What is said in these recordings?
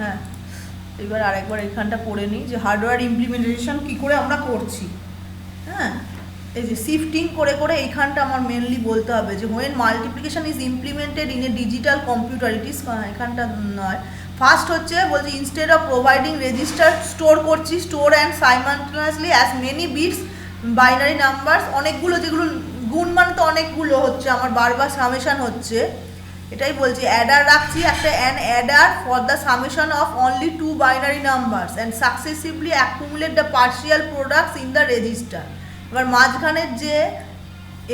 হ্যাঁ, এবার আরেকবার এখানটা পড়ে নিই যে হার্ডওয়্যার ইমপ্লিমেন্টেশন কী করে আমরা করছি। হ্যাঁ, এই যে শিফটিং করে করে এইখানটা আমার মেনলি বলতে হবে যে when multiplication is implemented in a digital computer it is, এখানটা নয়। ফার্স্ট হচ্ছে বলছে instead of providing register store করছি, store and simultaneously as many bits binary numbers, অনেকগুলো যেগুলো গুণমান তো অনেকগুলো হচ্ছে আমার বারবার সামেশন হচ্ছে, এটাই বলছি অ্যাডার রাখছি একটা an adder for the summation of only two binary numbers and successively accumulate the partial products in the register. এবার মাঝখানের যে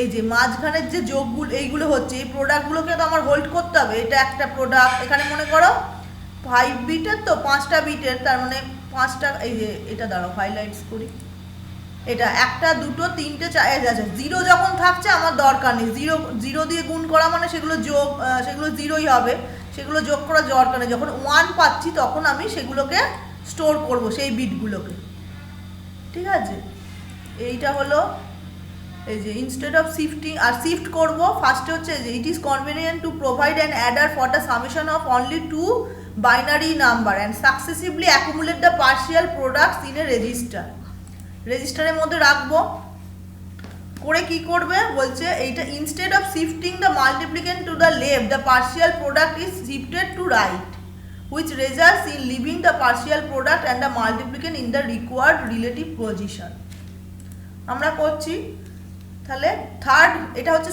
এই যে মাঝখানের যে যোগগুলো এইগুলো হচ্ছে এই প্রোডাক্টগুলোকে তো আমার হোল্ড করতে হবে। এটা একটা প্রোডাক্ট, এখানে মনে করো 5 বিটের তো 5টা বিটের, তার মানে 5টা, এই যে এটা দাঁড়াও হাইলাইটস করি, এটা 1টা 2টো 3টে 4 আছে। জিরো যখন থাকছে আমার দরকার নেই, জিরো জিরো দিয়ে গুণ করা মানে সেগুলো যোগ, সেগুলো জিরোই হবে, সেগুলো যোগ করার দরকার নেই। যখন 1 পাচ্ছি তখন আমি সেগুলোকে স্টোর করব সেই বিটগুলোকে, ঠিক আছে। এইটা হলো এই যে ইনস্টেড অফ শিফটিং, আর শিফট করব ফার্স্টে হচ্ছে যে it is convenient to provide an adder for the summation of only two binary number and successively accumulate the partial products in a register. রেজিস্টারের মধ্যে রাখবো, করে কি করবে বলছে এইটা instead of shifting the multiplicand to the left the partial product is shifted to right which results in leaving the partial product and the multiplicand in the required relative position। আমরা করছি তাহলে থার্ড, এটা হচ্ছে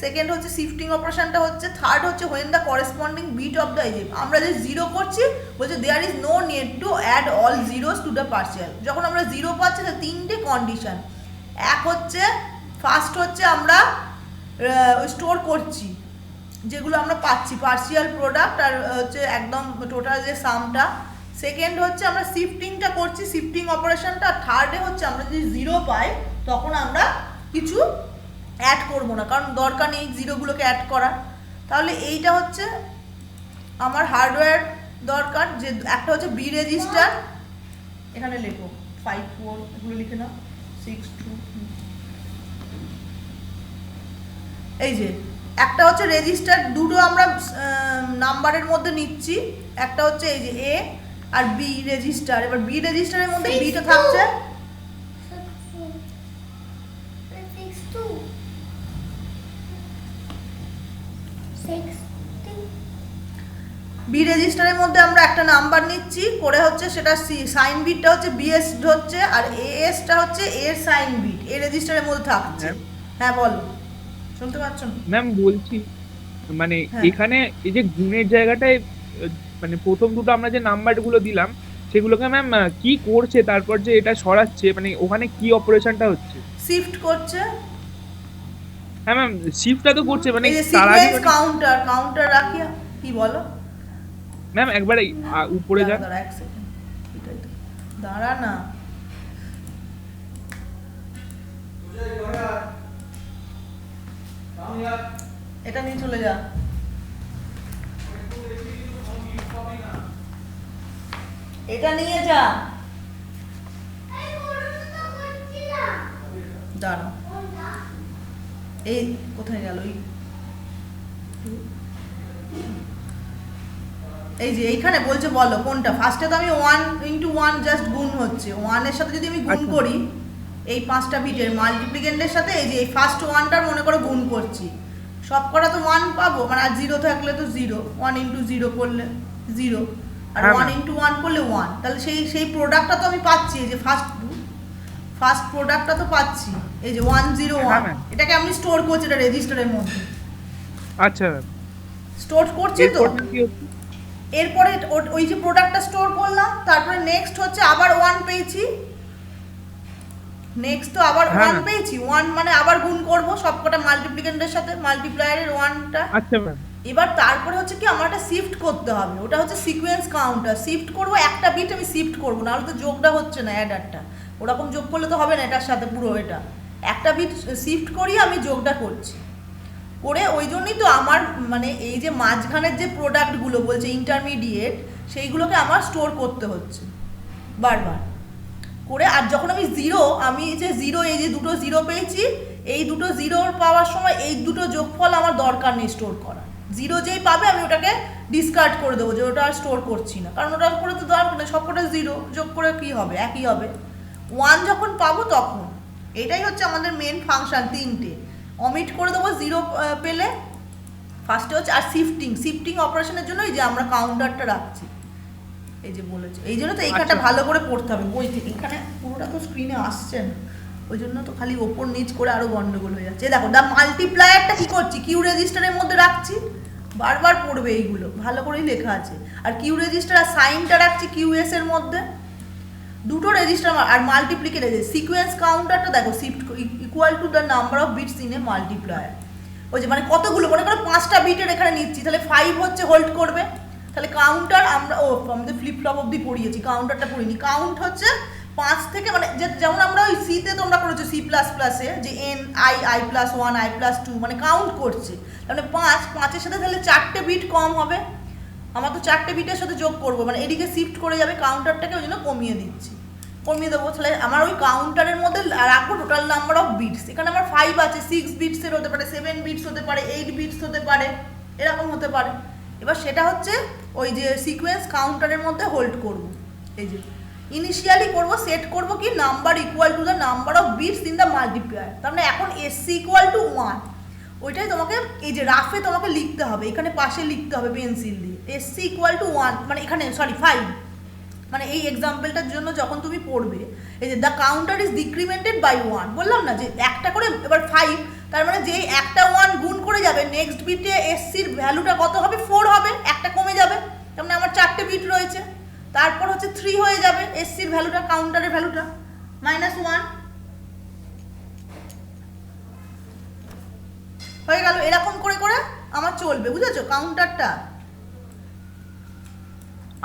second হচ্ছে shifting অপারেশনটা হচ্ছে। Third হচ্ছে when the corresponding bit of the আমরা যে জিরো করছি বলছে there is no need to add all zeros to the partial। যখন আমরা জিরো পাচ্ছি তাহলে 3টে কন্ডিশন, এক হচ্ছে ফার্স্ট হচ্ছে আমরা স্টোর করছি যেগুলো আমরা পাচ্ছি পার্শিয়াল প্রোডাক্ট আর হচ্ছে একদম টোটাল যে সামটা। সেকেন্ড হচ্ছে আমরা শিফটিংটা করছি, শিফটিং অপারেশনটা। থার্ডে হচ্ছে আমরা যদি জিরো পাই তখন আমরা কিছু অ্যাড করব না, কারণ দরকার নেই জিরোগুলোকে অ্যাড করা। তাহলে এইটা হচ্ছে আমার হার্ডওয়্যার দরকার, যে একটা হচ্ছে বি রেজিস্টার, এখানে লেখো 5 4 এগুলো লিখে নাও 6 2, এই যে একটা হচ্ছে রেজিস্টার, দুটো আমরা নাম্বারের মধ্যে নিচ্ছি, একটা হচ্ছে এই যে এ আর বি রেজিস্টার। এবার বি রেজিস্টারের মধ্যে বিটা থাকছে বি রেজিস্টারের মধ্যে আমরা একটা নাম্বার নিচ্ছি করে হচ্ছে সেটা সাইন বিটটা হচ্ছে বিএস হচ্ছে আর এএসটা হচ্ছে এর সাইন বিট এ রেজিস্টারের মধ্যে থাকছে। হ্যাঁ বলো, শুনতে পাচ্ছ না ম্যাম? বলছি মানে এখানে এই যে গুণের জায়গাটায় মানে প্রথম দুটো আমরা যে নাম্বারগুলো দিলাম সেগুলোকে ম্যাম কি করছে, তারপর যে এটা সরাচ্ছে মানে ওখানে কি অপারেশনটা হচ্ছে? শিফট করছে। হ্যাঁ ম্যাম, শিফটটা তো করছে মানে এই যে তার আগে সিকোয়েন্স কাউন্টার রাখি, কি বলো ম্যাম? একবার উপরে যান। দাঁড়া এক সেকেন্ড, এটাই তো, দাঁড়া না, এটা নিয়ে চলে যা, এটা নিয়ে যা, দাঁড়া, এই কোথায় গেল, এই যে এইখানে বলছে বলো কোনটা। ফার্স্টে তো আমি 1 × 1 জাস্ট গুণ হচ্ছে, 1 এর সাথে যদি আমি গুণ করি এই 5টা বিটের মাল্টিপ্লিকেন্ডের সাথে, এই যে এই ফার্স্ট 1টার মনে করে গুণ করছি, সব কটা তো 1 পাবো, মানে আর 0 থাকলে তো 0, 1 × 0 করলে 0 আর 1 × 1 করলে 1, তাহলে সেই প্রোডাক্টটা তো আমি পাচ্ছি, এই যে ফার্স্ট প্রোডাক্টটা তো পাচ্ছি, এই যে 1 0 1, এটাকে আমি স্টোর করছি এটা রেজিস্টারের মধ্যে। আচ্ছা, স্টোর করছি তো, এরপরে ওই যে প্রোডাক্টটা স্টোর করলাম, তারপরে নেক্সট হচ্ছে আবার 1 পেয়েছি, নেক্সট তো আবার 1 পেয়েছি, 1 মানে আবার গুণ করব সবকটা মাল্টিপ্লিকেন্ডের সাথে, মাল্টিপ্লায়ারের 1টা। আচ্ছা ম্যাম, এবার তারপরে হচ্ছে কি আমার একটা শিফট করতে হবে, ওটা হচ্ছে সিকোয়েন্স কাউন্টার। শিফট করব একটা বিট আমি শিফট করব, নাহলে তো যোগটা হচ্ছে না, অ্যাডারটা ওরকম যোগ করলে তো হবে না এটার সাথে পুরো, এটা একটা বিট শিফট করিয়ে আমি যোগটা করছি, করে ওই জন্যই তো আমার মানে এই যে মাঝখানের যে প্রোডাক্টগুলো বলছে ইন্টারমিডিয়েট, সেইগুলোকে আমার স্টোর করতে হচ্ছে বারবার করে। আর যখন আমি যে জিরো এই যে দুটো জিরো পেয়েছি, এই দুটো জিরোর পাওয়ার সময় এই দুটো যোগফল আমার দরকার নেই স্টোর করা, জিরো যেই পাবে আমি ওটাকে ডিসকার্ড করে দেবো, যে ওটা আর স্টোর করছি না, কারণ ওটা করে তো দরকার নেই, সবকটা জিরো যোগ করে কি হবে, একই হবে। ওয়ান যখন পাবো তখন, এটাই হচ্ছে আমাদের মেন ফাংশন। তিনটে অমিট করে দেবো জিরো পেলে। ফার্স্টে হচ্ছে আর শিফটিং অপারেশনের জন্য এই যে আমরা কাউন্টারটা রাখছি, এই যে বলেছে, এই জন্য তো এইখানটা ভালো করে পড়তে হবে বই থেকে। এখানে পুরোটা তো স্ক্রিনে আসছে না, ওই জন্য তো খালি ওপর নিচ করে আরো গন্ডগোল হয়ে যাচ্ছে। দেখো দা মাল্টিপ্লায়ারটা কি করছি, কিউ রেজিস্টারের মধ্যে রাখছি, বারবার পড়বে এইগুলো, ভালো করেই লেখা আছে। আর কিউ রেজিস্টার আর সাইনটা রাখছি কিউএস এর মধ্যে, দুটো রেজিস্টার। আর মাল্টিপ্লিকেট সিকোয়েন্স কাউন্টারটা দেখো, shift equal to the number of bits in a multiplier. ওই যে মানে কতগুলো, মনে করো 5টা বিটের এখানে নিচ্ছি, তাহলে 5 হচ্ছে হোল্ড করবে, তাহলে কাউন্টার আমরা আমাদের ফ্লিপ ফ্লপ অবধি পড়িয়েছি, কাউন্টারটা পড়িনি। কাউন্ট হচ্ছে 5 থেকে, মানে যেমন আমরা ওই সিতে তোমরা করেছো সি প্লাস প্লাসে, যে N I plus 1 I plus 2, মানে কাউন্ট করছে, তাহলে 5 সাথে তাহলে 4টে বিট কম হবে, আমার তো 4টে বিটের সাথে যোগ করবো, মানে এদিকে শিফট করে যাবে কাউন্টারটাকে, ওই জন্য কমিয়ে দিচ্ছি, কমিয়ে দেবো। তাহলে আমার ওই কাউন্টারের মধ্যে রাখবো টোটাল নাম্বার অফ বিটস। এখানে আমার 5 আছে, 6 বিটসের হতে পারে, 7 বিটস হতে পারে, 8 বিটস হতে পারে, এরকম হতে পারে। এবার সেটা হচ্ছে ওই যে সিকোয়েন্স কাউন্টারের মধ্যে হোল্ড করব। এই যে ইনিশিয়ালি করব, সেট করব কি number equal to the number of bits in the multiplier. তার মানে এখন এসসি ইকুয়াল টু 1, ওইটাই তোমাকে এই যে রাফে তোমাকে লিখতে হবে, এখানে পাশে লিখতে হবে পেন্সিল দিয়ে, এসসি ইকুয়াল টু 1, মানে এখানে সরি 5, মানে এই এক্সাম্পলটার জন্য যখন তুমি পড়বে, এই যে the counter is decremented by 1, বললাম না যে একটা করে, এবার 5, তার মানে যেই একটা 1 গুণ করে যাবে নেক্সট বিটে এসসির ভ্যালুটা কত হবে, 4 হবে, একটা কমে যাবে, তার মানে আমার 4টে বিট রয়েছে, তারপর হচ্ছে 3 হয়ে যাবে এসসির ভ্যালুটা, কাউন্টারের ভ্যালুটা -1 হয়ে গেল। এরকম করে করে আমার চলবে, বুঝেছো কাউন্টারটা।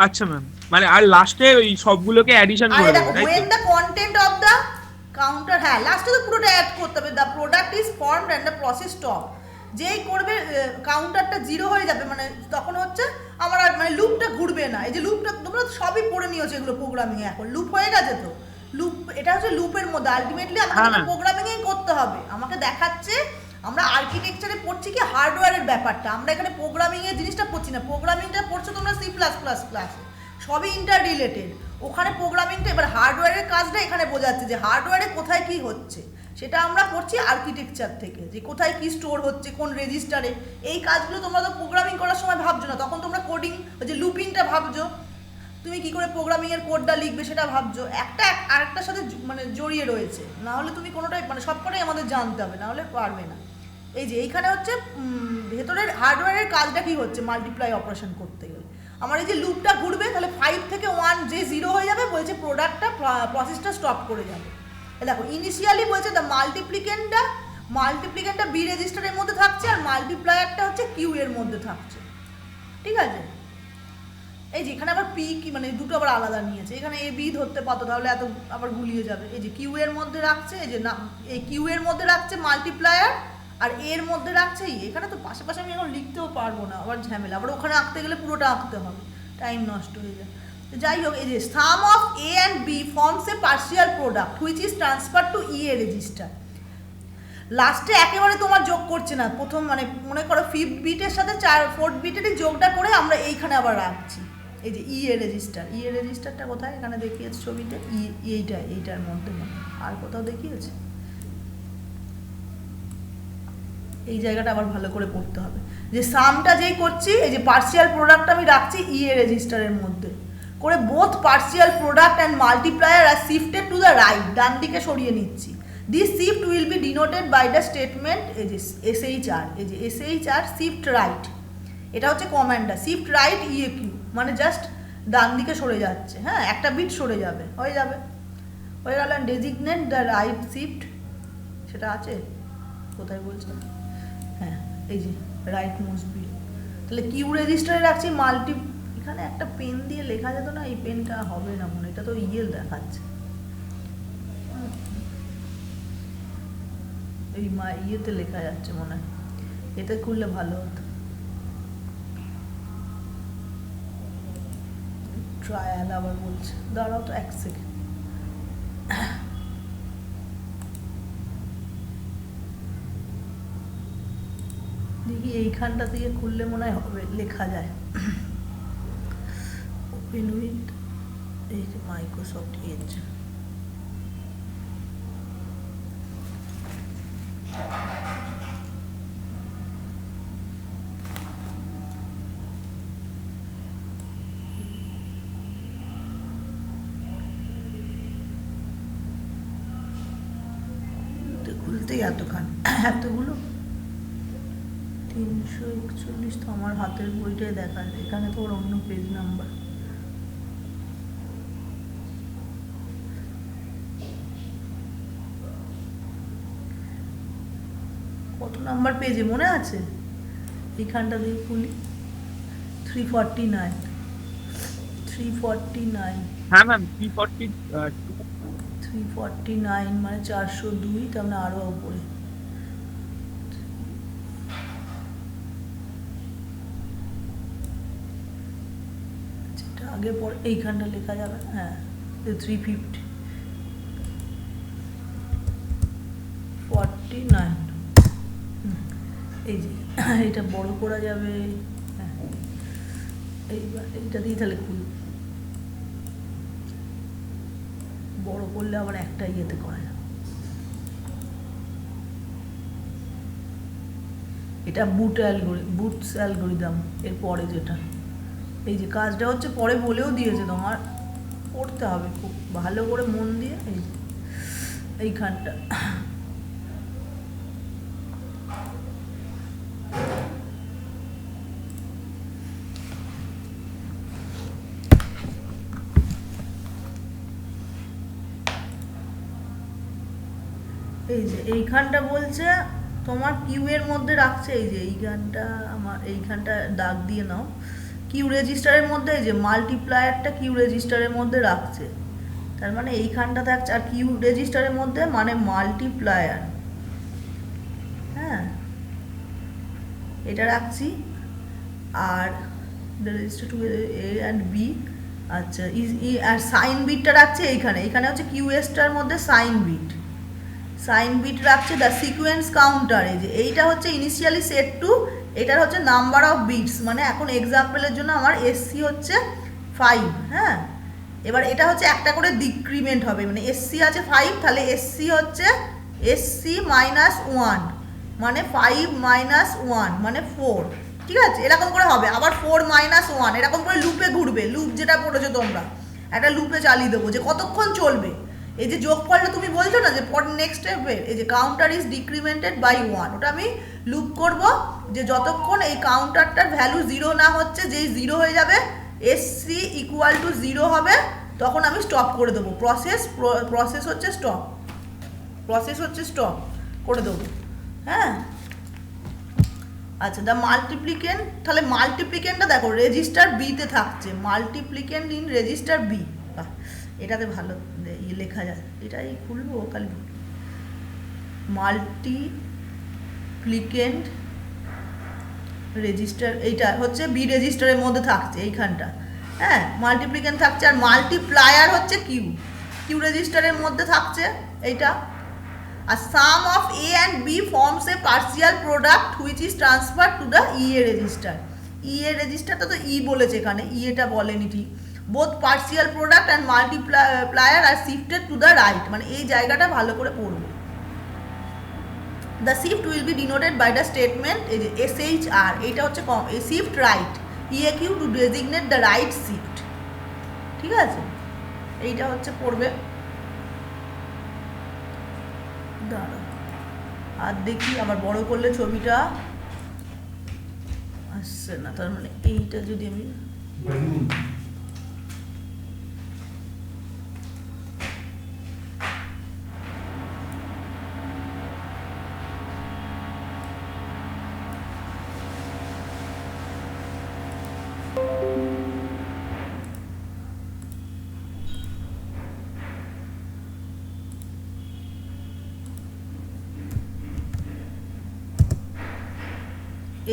আচ্ছা ম্যাম, মানে আর লাস্টে ওই সবগুলোকে অ্যাডিশন করে দেবো, তাই তো? when the content of the counter, হ্যাঁ লাস্টে তো পুরোটা অ্যাড করতে হবে, the product is formed and the process stop, যেই করবে কাউন্টারটা 0 হয়ে যাবে, মানে তখন হচ্ছে আমার আর মানে লুপটা ঘুরবে না। এই যে লুপটা তোমরা সবই পড়ে নিয়েছো এগুলো প্রোগ্রামিং এ, এখন লুপ হয়ে গেছে তো, লুপ এটা হচ্ছে লুপের মধ্যে আলটিমেটলি আমাকে প্রোগ্রামিং এই করতে হবে। আমাকে দেখাচ্ছে আমরা আর্কিটেকচারে পড়ছি কি হার্ডওয়্যারের ব্যাপারটা, আমরা এখানে প্রোগ্রামিং এর জিনিসটা পড়ছি না, প্রোগ্রামিংটা পড়ছো তোমরা সি প্লাস প্লাস ক্লাসে, সবই ইন্টার রিলেটেড। ওখানে প্রোগ্রামিংটা, এবার হার্ডওয়্যারের কাজটা এখানে বোঝাচ্ছে যে হার্ডওয়্যারে কোথায় কি হচ্ছে, সেটা আমরা পড়ছি আর্কিটেকচার থেকে, যে কোথায় কি স্টোর হচ্ছে কোন রেজিস্টারে। এই কাজগুলো তোমরা তো প্রোগ্রামিং করার সময় ভাবছো না, তখন তোমরা কোডিং ওই যে লুপিংটা ভাবছো, তুমি কি করে প্রোগ্রামিং এর কোডটা লিখবে সেটা ভাবছো, একটা আরেকটার সাথে মানে জড়িয়ে রয়েছে, না হলে তুমি কোনোটাই মানে সবকটাই আমাদের জানতে হবে, না হলে পারবে না। এই যে এইখানে হচ্ছে ভেতরের হার্ডওয়্যারের কাজটা কি হচ্ছে, মাল্টিপ্লাই অপারেশন করতে গেলে আমার এই যে লুপটা ঘুরবে, তাহলে 5 থেকে 1 যে 0 হয়ে যাবে, বলছে প্রোডাক্টটা প্রসেসটা স্টপ করে যাবে। দেখো ইনিশিয়ালি বলছে দ্য মাল্টিপ্লিকেন্টটা বি রেজিস্টারের মধ্যে থাকছে, আর মাল্টিপ্লায়ারটা হচ্ছে কিউ এর মধ্যে থাকছে, ঠিক আছে। এই যে এখানে আবার পি কি মানে দুটো আবার আলাদা নিয়েছে, এখানে এ বি ধরতে পারতো, তাহলে এত আবার গুলিয়ে যাবে। এই যে কিউ এর মধ্যে রাখছে, এই যে না এই কিউ এর মধ্যে রাখছে মাল্টিপ্লায়ার, আর এর মধ্যে রাখছে এখানে তো পাশে পাশে আমি এখন লিখতেও পারবো না, আবার ঝামেলা, আবার ওখানে আঁকতে গেলে পুরোটা আঁকতে হবে, টাইম নষ্ট হয়ে যায়। যাই হোক, এই যে sum of A and B forms a partial product which is transfer to E A register. লাস্টে একেবারে তোমার যোগ করছে না, প্রথম মানে মনে করো 5th বিটের সাথে 4th বিটেরই যোগটা করে আমরা এইখানে আবার রাখছি। এই যে ই এ রেজিস্টারটা কোথায়, এখানে দেখিয়েছে ছবিতে, এইটার মধ্যে, আর কোথাও দেখিয়েছে, এই জায়গাটা আবার ভালো করে পড়তে হবে, যে সামটা যেই করছি, এই যে পার্শিয়াল প্রোডাক্টটা আমি রাখছি ই এ রেজিস্টারের মধ্যে করে, both partial product and multiplier are shifted to the right, ডান দিকে সরিয়ে নিচ্ছি। This shift will be denoted by the statement এই যে এসএইচআর, এই যে এসএইচআর শিফট রাইট, এটা হচ্ছে কমান্ডটা, শিফট রাইট ইএ কিউ, মানে জাস্ট ডান দিকে সরে যাচ্ছে, হ্যাঁ একটা বিট সরে যাবে, হয়ে গেল। And designate the right shift, সেটা আছে কোথায় বলছে, হ্যাঁ এই যে রাইট মোস্ট বিট, তাহলে কিউ রেজিস্টারে রাখছি মাল্টি, এখানে একটা পেন দিয়ে লেখা যেত না, এই পেনটা হবে না মনে, এটা তো ইয়েল দেখাচ্ছে, এই ইয়েতে লেখা যাচ্ছে মনে হয়, এতে খুললে ভালো হতো। ট্রায়াল আবার বলছে, দাঁড়াও তো 1 সেকেন্ড, দেখি এইখানটা দিয়ে খুললে মনে হয় হবে, লেখা যায় ওপেন উইথ এই যে মাইক্রোসফট এজ। খুলতেই এতগুলো 341 তো আমার হাতের বইটাই দেখা যায়, এখানে তো ওর অন্য পেজ নাম্বার। কত নাম্বার পেজে মনে আছে? এইখানটা দিয়ে খুলি 349। হ্যাঁ ম্যাম 340 349 মানে 402, তার মানে আরো উপরে। যেটা আগে পরে এইখানটা লেখা যাবে, হ্যাঁ 350 49। এই যে এটা বড় করা যাবে, হ্যাঁ এইবার এইটা দিয়ে তাহলে খুলব। বড় করলে আবার একটা ইয়েতে করা যাবে। এটা বুটস অ্যালগরিদম এর পরে যেটা, এই যে কাজটা হচ্ছে পরে বলেও দিয়েছে, তোমার পড়তে হবে খুব ভালো করে মন দিয়ে। এই এইখানটা এই যে এইখানটা বলছে তোমার কিউ এর মধ্যে রাখছে, এই যে এইখানটা আমার এইখানটা দাগ দিয়ে নাও, কিউ রেজিস্টারের মধ্যে এই যে মাল্টিপ্লায়ারটা কিউ রেজিস্টারের মধ্যে রাখছে, তার মানে এইখানটা থাকছে। আর কিউ রেজিস্টারের মধ্যে মানে মাল্টিপ্লায়ার, হ্যাঁ এটা রাখছি। আর register to A and B, আচ্ছা আর সাইন বিটটা রাখছে এইখানে, এখানে হচ্ছে কিউএসটার মধ্যে সাইন বিট রাখছে দ্য সিকোয়েন্স কাউন্টার। এই যে এইটা হচ্ছে ইনিশিয়ালি সেট টু, এটার হচ্ছে নাম্বার অফ বিটস, মানে এখন এক্সাম্পলের জন্য আমার এসসি হচ্ছে 5, হ্যাঁ এবার এটা হচ্ছে একটা করে ডিক্রিমেন্ট হবে, মানে এসসি আছে 5, তাহলে এসসি হচ্ছে এসসি -1 মানে 5 -1 মানে 4, ঠিক আছে এরকম করে হবে। আবার 4 -1 এরকম করে লুপে ঘুরবে, লুপ যেটা পড়েছো তোমরা একটা লুপে চালিয়ে দেবো যে কতক্ষণ চলবে। এই যে যোগফলটা তুমি বলছো না যে পর নেক্সট স্টেপে এই যে কাউন্টার ইজ ডিক্রিমেন্টেড বাই 1, ওটা আমি লুপ করব যে যতক্ষণ এই কাউন্টারটার ভ্যালু 0 না হচ্ছে, যেই 0 হয়ে যাবে এসসি ইকুয়াল টু 0 হবে, তখন আমি স্টপ করে দেবো। প্রসেস হচ্ছে স্টপ করে দেবো, হ্যাঁ আচ্ছা। দ্য মাল্টিপ্লিকেন্ট, তাহলে মাল্টিপ্লিকেন্টটা দেখো রেজিস্টার বিতে থাকছে, মাল্টিপ্লিকেন্ট ইন রেজিস্টার বি, এটাতে ভালো ইয়ে লেখা যায়, এটাই খুলবো খালি। মাল্টিপ্লিকেন্ট রেজিস্টার এইটা হচ্ছে বি রেজিস্টারের মধ্যে থাকছে এইখানটা, হ্যাঁ মাল্টিপ্লিকেন্ট থাকছে। আর মাল্টিপ্লায়ার হচ্ছে কিউ রেজিস্টারের মধ্যে থাকছে এইটা। আর sum of A and B forms a partial product which is transfer to the EA register. EA রেজিস্টারটা তো ই বলেছে এখানে, ইএটা বলেনি ঠিক। Both partial product and multiplier are shifted to the right, মানে এই জায়গাটা ভালো করে পড়বে। The shift will be denoted by the statement এই যে SHR, এইটা হচ্ছে shift right EAQ to designate the right shift, ঠিক আছে এইটা হচ্ছে পড়বে। দাঁড়া আর দেখি আবার বড় করলে ছবিটা আসছে না, তার মানে এইটা যদি আমি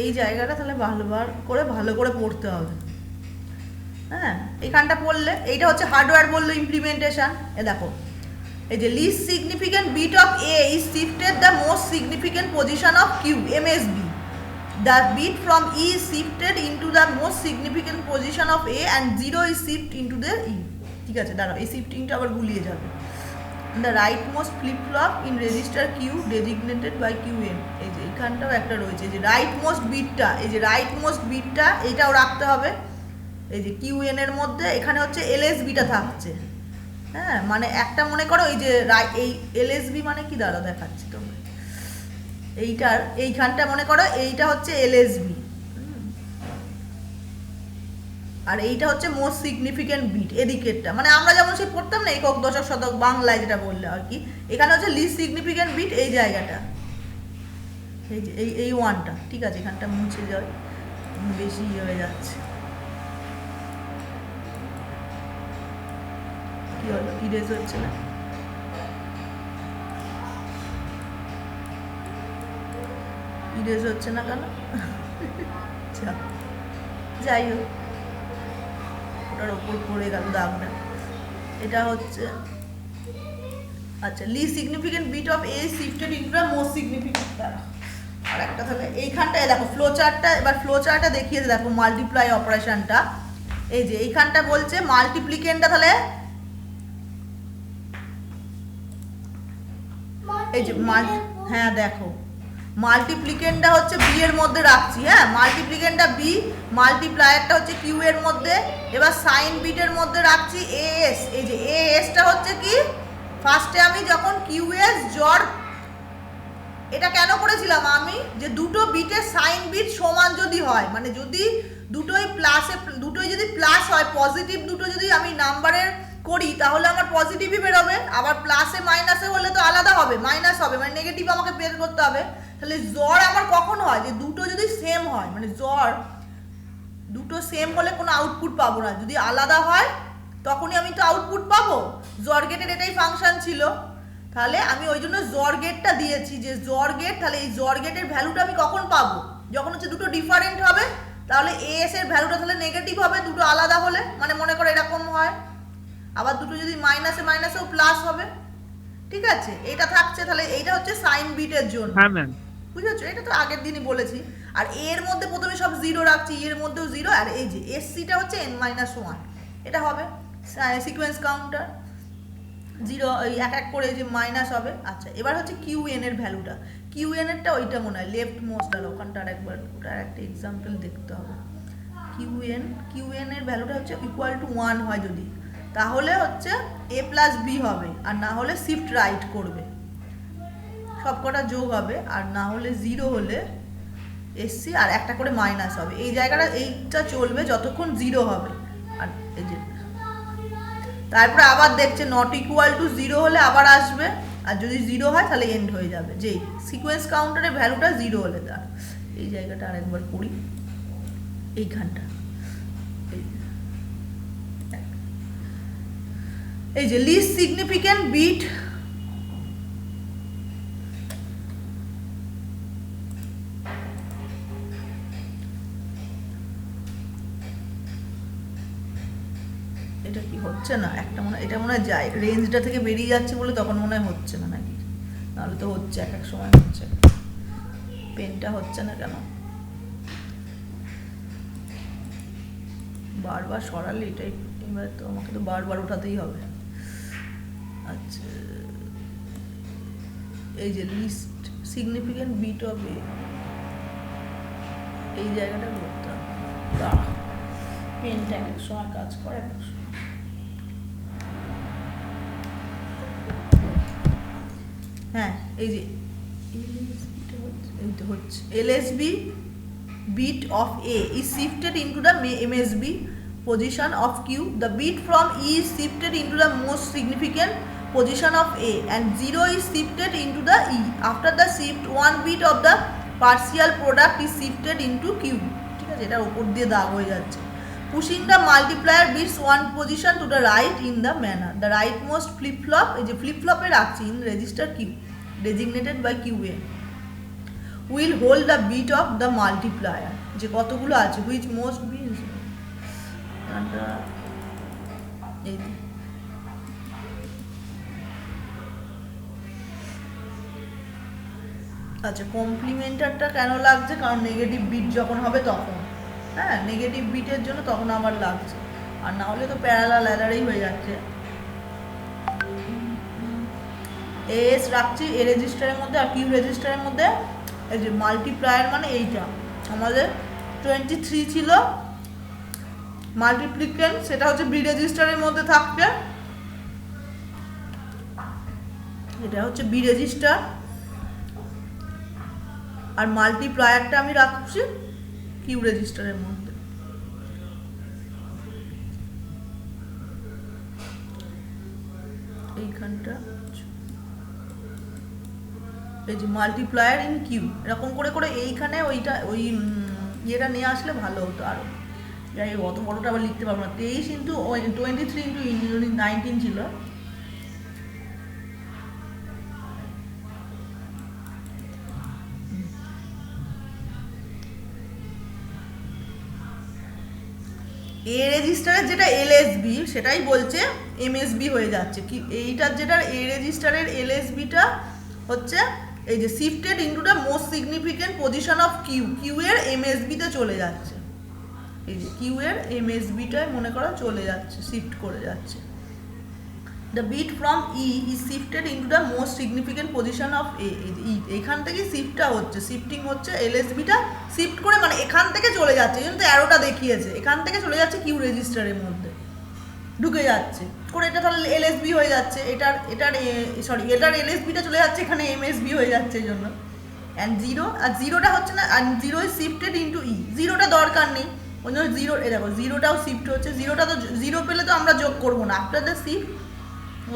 এই জায়গাটা তাহলে ভালো করে পড়তে হবে, হ্যাঁ এখানটা পড়লে এইটা হচ্ছে হার্ডওয়্যার বললো ইমপ্লিমেন্টেশন। এ দেখো এই যে least significant bit of A is shifted the most significant position of Q MSB, the beat from E is shifted into the most significant position of A and 0 is shifted into the E. ঠিক আছে, দাঁড়াও, এই শিফটিংটা আবার গুলিয়ে যাবে। The rightmost flip flop in register Q designated by QN. এই যে এখানটাও একটা রয়েছে, যে রাইটমোস্ট বিটটা, এই যে রাইটমোস্ট বিটটা এটাও রাখতে হবে। এই যে QN এর মধ্যে এখানে হচ্ছে LSBটা থাকছে। হ্যাঁ, মানে একটা মনে করো এই যে এই LSB মানে কি, দাঁড়াও দেখাচ্ছি তোমরা, এইটার এইখানটা মনে করো এইটা হচ্ছে LSB, আর এইটা হচ্ছে মোস্ট সিগনিফিকেন্ট বিট এদিকেরটা, মানে আমরা যেমন সেই পড়তাম না একক দশক শতক বাংলায় যেটা বললে আর কি, এখানে হচ্ছে লিস্ট সিগনিফিকেন্ট বিট এই জায়গাটা, এই যে এই ওয়ানটা। ঠিক আছে, এখানটা মুছে যায়, বেশি হয়ে যাচ্ছে। কি হলো, ইরেজ হচ্ছে না? ইরেজ হচ্ছে না কেন? যাই হোক, ওটার ওপর পড়ে গেল দাগটা। এটা হচ্ছে আচ্ছা, least significant bit of A shifted into the most significant. দ্বারা আর একটা তাহলে এইখানটায় দেখো ফ্লো চার্টটা, এবার ফ্লো চার্টটা দেখিয়ে দেখো মাল্টিপ্লাই অপারেশনটা। এই যে এইখানটা বলছে মাল্টিপ্লিকেন্টটা, তাহলে এই যে হ্যাঁ দেখো মাল্টিপ্লিকেন্টটা হচ্ছে বি এর মধ্যে রাখছি। হ্যাঁ, মাল্টিপ্লিকেন্টটা বি, মাল্টিপ্লায়ারটা হচ্ছে কিউ এর মধ্যে, এবার সাইন বিটের মধ্যে রাখছি এস। এই যে এসটা হচ্ছে কি, ফার্স্টে আমি যখন কিউ এস জড়, এটা কেন করেছিলাম আমি, যে দুটো বিটের সাইন বিট সমান যদি হয়, মানে যদি দুটোই প্লাসে, দুটোই যদি প্লাস হয়, পজিটিভ দুটো যদি আমি নাম্বারের করি তাহলে আমার পজিটিভই বেরোবে, আবার প্লাসে মাইনাসে হলে তো আলাদা হবে, মাইনাস হবে, মানে নেগেটিভ আমাকে বের করতে হবে। তাহলে জ্বর আমার কখন হয়, যে দুটো যদি সেম হয়, মানে জ্বর দুটো সেম হলে কোনো আউটপুট পাবো না, যদি আলাদা হয় তখনই আমি তো আউটপুট পাবো। জ্বর গেটের এটাই ফাংশন ছিল, তাহলে আমি ওই জন্য জ্বর গেটটা দিয়েছি, যে জ্বর গেট, তাহলে এই জ্বর গেটের ভ্যালুটা আমি কখন পাবো, যখন হচ্ছে দুটো ডিফারেন্ট হবে, তাহলে এস এর ভ্যালুটা তাহলে নেগেটিভ হবে দুটো আলাদা হলে, মানে মনে করো এরকম হয়, আবার দুটো যদি মাইনাসে মাইনাসেও প্লাস হবে। ঠিক আছে, এটা থাকছে, তাহলে এইটা হচ্ছে সাইন বিটের জন্য। হ্যাঁ ম্যাম, বুঝেছো, এটা তো আগের দিনই বলেছি। আর এর মধ্যে প্রথমে সব জিরো রাখছি, এর মধ্যেও জিরো, আর এই যে এসসিটা হচ্ছে n-1, এটা হবে সিকোয়েন্স কাউন্টার জিরো, এক এক করে যে মাইনাস হবে। আচ্ছা, এবার হচ্ছে কিউএন এর ভ্যালুটা, কিউএন এরটা ওইটা মনে হয় লেফট মোস্ট, আর ওখানটা আরেকবার ওটার একটা এক্সাম্পল দেখতে হবে। কিউএন এর ভ্যালুটা হচ্ছে ইকুয়াল টু 1 হয় যদি, তাহলে হচ্ছে এ প্লাস বি হবে, আর না হলে শিফট রাইট করবে, সবকটা যোগ হবে, আর না হলে জিরো হলে এসসি আর একটা করে মাইনাস হবে। এই জায়গাটা এইটা চলবে যতক্ষণ জিরো হবে, আর এই যে তারপরে আবার দেখছে নট ইকুয়াল টু জিরো হলে আবার আসবে, আর যদি জিরো হয় তাহলে এন্ড হয়ে যাবে, যেই সিকোয়েন্স কাউন্টারের ভ্যালুটা জিরো হলে। তার এই জায়গাটা আরেকবার করি, এইখানটা এই যে লিস্ট সিগনিফিকেন্ট বিট, এটা কি হচ্ছে না, একটা মনে হয় এটা মনে হয় যায় রেঞ্জটা থেকে বেরিয়ে যাচ্ছে বলে তখন মনে হয় হচ্ছে না, নাকি নাহলে তো হচ্ছে, এক এক সময় হচ্ছে। পেনটা হচ্ছে না কেন, বারবার সরালে এটাই, এবার তো আমাকে তো বারবার ওঠাতেই হবে। আচ্ছা, এই যে লিস্ট সিগনিফিকেন্ট বিট অফ এ, এই জায়গাটা করতে হবে, পেনটা এক এক সময় কাজ করে, এক এক সময়। হ্যাঁ, এই যে হচ্ছে LSB bit of A is shifted into the MSB position of Q. The bit from E is shifted into the most significant position of A and 0 is shifted into the E. After the shift, one bit of the partial product is shifted into Q. ঠিক আছে, এটার উপর দিয়ে দাগ হয়ে যাচ্ছে। Pushing the multiplier bits one position to the right in the manner. The rightmost flip flop, এই যে flip flop এ রাখছি in register Q, designated by QA. will hold the bit of the multiplier, যে কতগুলো আছে, which most be এই আচ্ছা, কমপ্লিমেন্টারটা কেন লাগছে? কারণ নেগেটিভ বিট যখন হবে তখন, হ্যাঁ, নেগেটিভ বিটের জন্য তখন আমার লাগছে, আর না হলে তো প্যারালাল অ্যাডারেই হয়ে যাচ্ছে। এস রাখছি এ রেজিস্টারের মধ্যে, আর কিউ রেজিস্টারের মধ্যে এই যে মাল্টিপ্লায়ার মানে এইটা আমাদের 23 ছিল মাল্টিপ্লিকেন্ট, সেটা হচ্ছে বি রেজিস্টারের মধ্যে থাকবে, এটা হচ্ছে বি রেজিস্টার, আর মাল্টিপ্লায়ারটা আমি রাখছি কিউ রেজিস্টারের মধ্যে। এইখানটা এই যে মাল্টিপ্লায়ার ইন কিউ, এরকম করে করে এইখানে ওইটা ওই ইয়েটা নিয়ে আসলে ভালো হতো আরও। যাই হোক, অত বড়োটা আবার লিখতে পারবো না। 23 ইন্টু 23 ইন্টু 19 ছিল। এ রেজিস্টারের যেটা এলএসবি সেটাই বলছে এমএসবি হয়ে যাচ্ছে কি, এইটার যেটা এ রেজিস্টারের এলএসবিটা হচ্ছে এই যে shifted into the most significant position of Q, Q এর এমএসবিতে চলে যাচ্ছে, এই যে কিউ এর এমএসবিটায় মনে করো চলে যাচ্ছে, শিফট করে যাচ্ছে। The bit from E is shifted into the most significant position of A, এখান থেকে শিফটটা হচ্ছে, শিফটিং হচ্ছে এলএসবিটা শিফট করে, মানে এখান থেকে চলে যাচ্ছে, এই জন্য তো অ্যারোটা দেখিয়েছে, এখান থেকে চলে যাচ্ছে কিউ রেজিস্টারের মধ্যে ঢুকে যাচ্ছে করে, এটা তাহলে এলএসবি হয়ে যাচ্ছে, এটার এলএসবিটা চলে যাচ্ছে এখানে এমএসবি হয়ে যাচ্ছে এই জন্য। অ্যান্ড জিরো, আর জিরোটা হচ্ছে না, আর জিরো ইজ শিফটেড ইনটু ই, জিরোটা দরকার নেই ওই জন্য জিরো, এ দেখো জিরোটাও শিফট হচ্ছে, জিরোটা তো জিরো পেলে তো আমরা যোগ করবো না, after the shift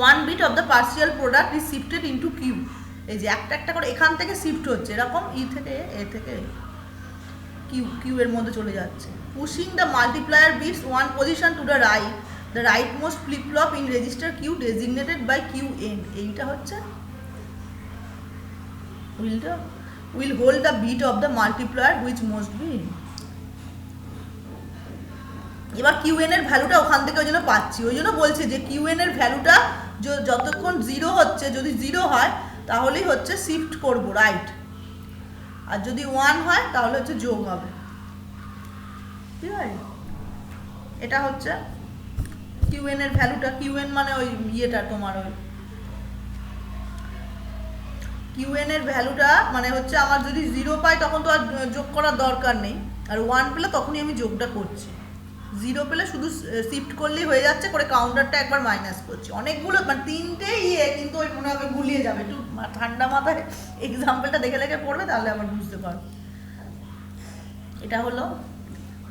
1 bit of the partial product is shifted into Q, এই যে একটা একটা করে এখান থেকে শিফট হচ্ছে, এরকম ই থেকে এ থেকে কিউ এর মধ্যে চলে যাচ্ছে। Pushing the multiplier bits one position to the right, the rightmost flip flop in register Q designated by Q N, এইটা হচ্ছে will hold the bit of the multiplier which must be। এবার QN এর ভ্যালুটা ওখান থেকে ওই জন্য পাচ্ছি, ওই জন্য বলছে যে কিউএন এর ভ্যালুটা যতক্ষণ জিরো হচ্ছে, যদি জিরো হয় তাহলেই হচ্ছে শিফট করব রাইট, আর যদি 1 হয় তাহলে হচ্ছে যোগ হবে, ঠিক আছে? এটা হচ্ছে কিউএন এর ভ্যালুটা, কিউএন মানে ওই ইয়েটা তোমার ওই কিউএন এর ভ্যালুটা মানে হচ্ছে আমার যদি জিরো পাই তখন তো আর যোগ করার দরকার নেই, আর 1 পেলে তখনই আমি যোগটা করছি, জিরো পেলে শুধু শিফট করলেই হয়ে যাচ্ছে, করে কাউন্টারটা একবার মাইনাস করছি। অনেকগুলো মানে 3টে ইয়ে, কিন্তু ওই মনে হবে গুলিয়ে যাবে, একটু ঠান্ডা মাথায় এক্সাম্পলটা দেখে দেখে পড়বে তাহলে আবার বুঝতে পারবে। এটা হলো,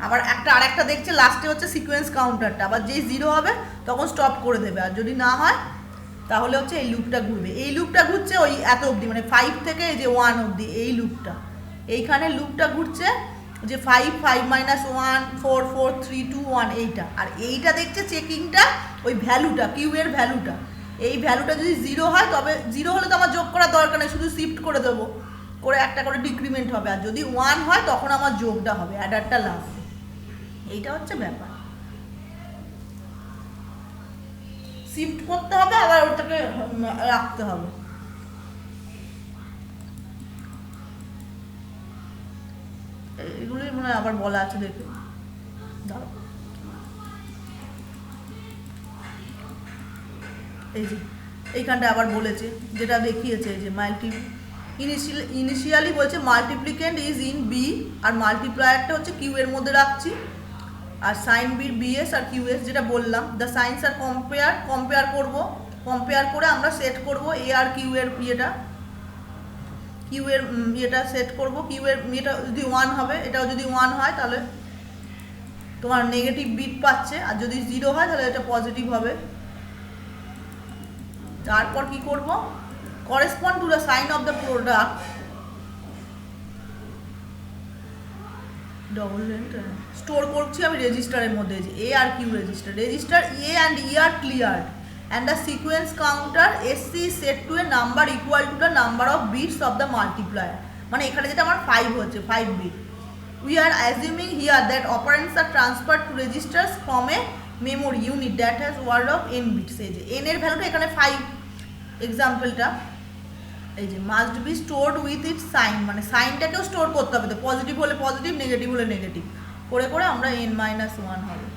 আবার আরেকটা দেখছে লাস্টে হচ্ছে সিকোয়েন্স কাউন্টারটা, আবার যেই জিরো হবে তখন স্টপ করে দেবে, আর যদি না হয় তাহলে হচ্ছে এই লুপটা ঘুরবে, এই লুপটা ঘুরছে ওই এত অবধি, মানে 5 থেকে এই যে 1 অবধি এই লুপটা, এইখানে লুপটা ঘুরছে যে 5 5 -1 4 4 3 2 1 এইটা, আর এইটা দেখছে চেকিংটা ওই ভ্যালুটা, কিউ এর ভ্যালুটা, এই ভ্যালুটা যদি জিরো হয় তবে, জিরো হলে তো আমার যোগ করার দরকার নেই, শুধু শিফট করে দেবো, করে একটা করে ডিক্রিমেন্ট হবে, আর যদি 1 হয় তখন আমার যোগটা হবে, অ্যাডারটা লাগবে, এইটা হচ্ছে ব্যাপার। শিফট করতে হবে আবার ওটাকে রাখতে হবে। এগুলোই মনে হয় আবার বলা আছে, দেখে দাঁড়াও, এই যে এইখানটা আবার বলেছে যেটা দেখিয়েছে যে ইনিশিয়ালি বলছে মাল্টিপ্লিকেন্ট ইজ ইন বি, আর মাল্টিপ্লায়ারটা হচ্ছে কিউ এর মধ্যে রাখছি, আর সাইন বির বিএস আর কিউএস যেটা বললাম, দ্য সাইন্স আর কম্পেয়ার করব, কম্পেয়ার করে আমরা সেট করব এ আর কিউ এর ইয়েটা, কিউ এর ইয়েটা সেট করব, কিউ এর ইয়েটা যদি 1 হবে, এটাও যদি 1 হয় তাহলে তোমার নেগেটিভ বিট পাচ্ছে, আর যদি 0 হয় তাহলে এটা পজিটিভ হবে। তারপর কি করব, correspond to the sign of the product, store করছি আমি রেজিস্টারের মধ্যে, যে এ আর Q register, register A and E are cleared, and the sequence counter SC is set to a number equal to the number of bits of the multiplier, মানে এখানে যেটা আমার 5 হচ্ছে 5 bit, we are assuming here that operands are transferred to registers from a memory unit that has word of n bits, এই যে n এর ভ্যালুটা এখানে 5 এক্সাম্পলটা, এই যে must be stored with its sign, মানে সাইনটাকেও স্টোর করতে হবে, তো পজিটিভ হলে পজিটিভ, নেগেটিভ হলে নেগেটিভ করে করে আমরা n-1 হবে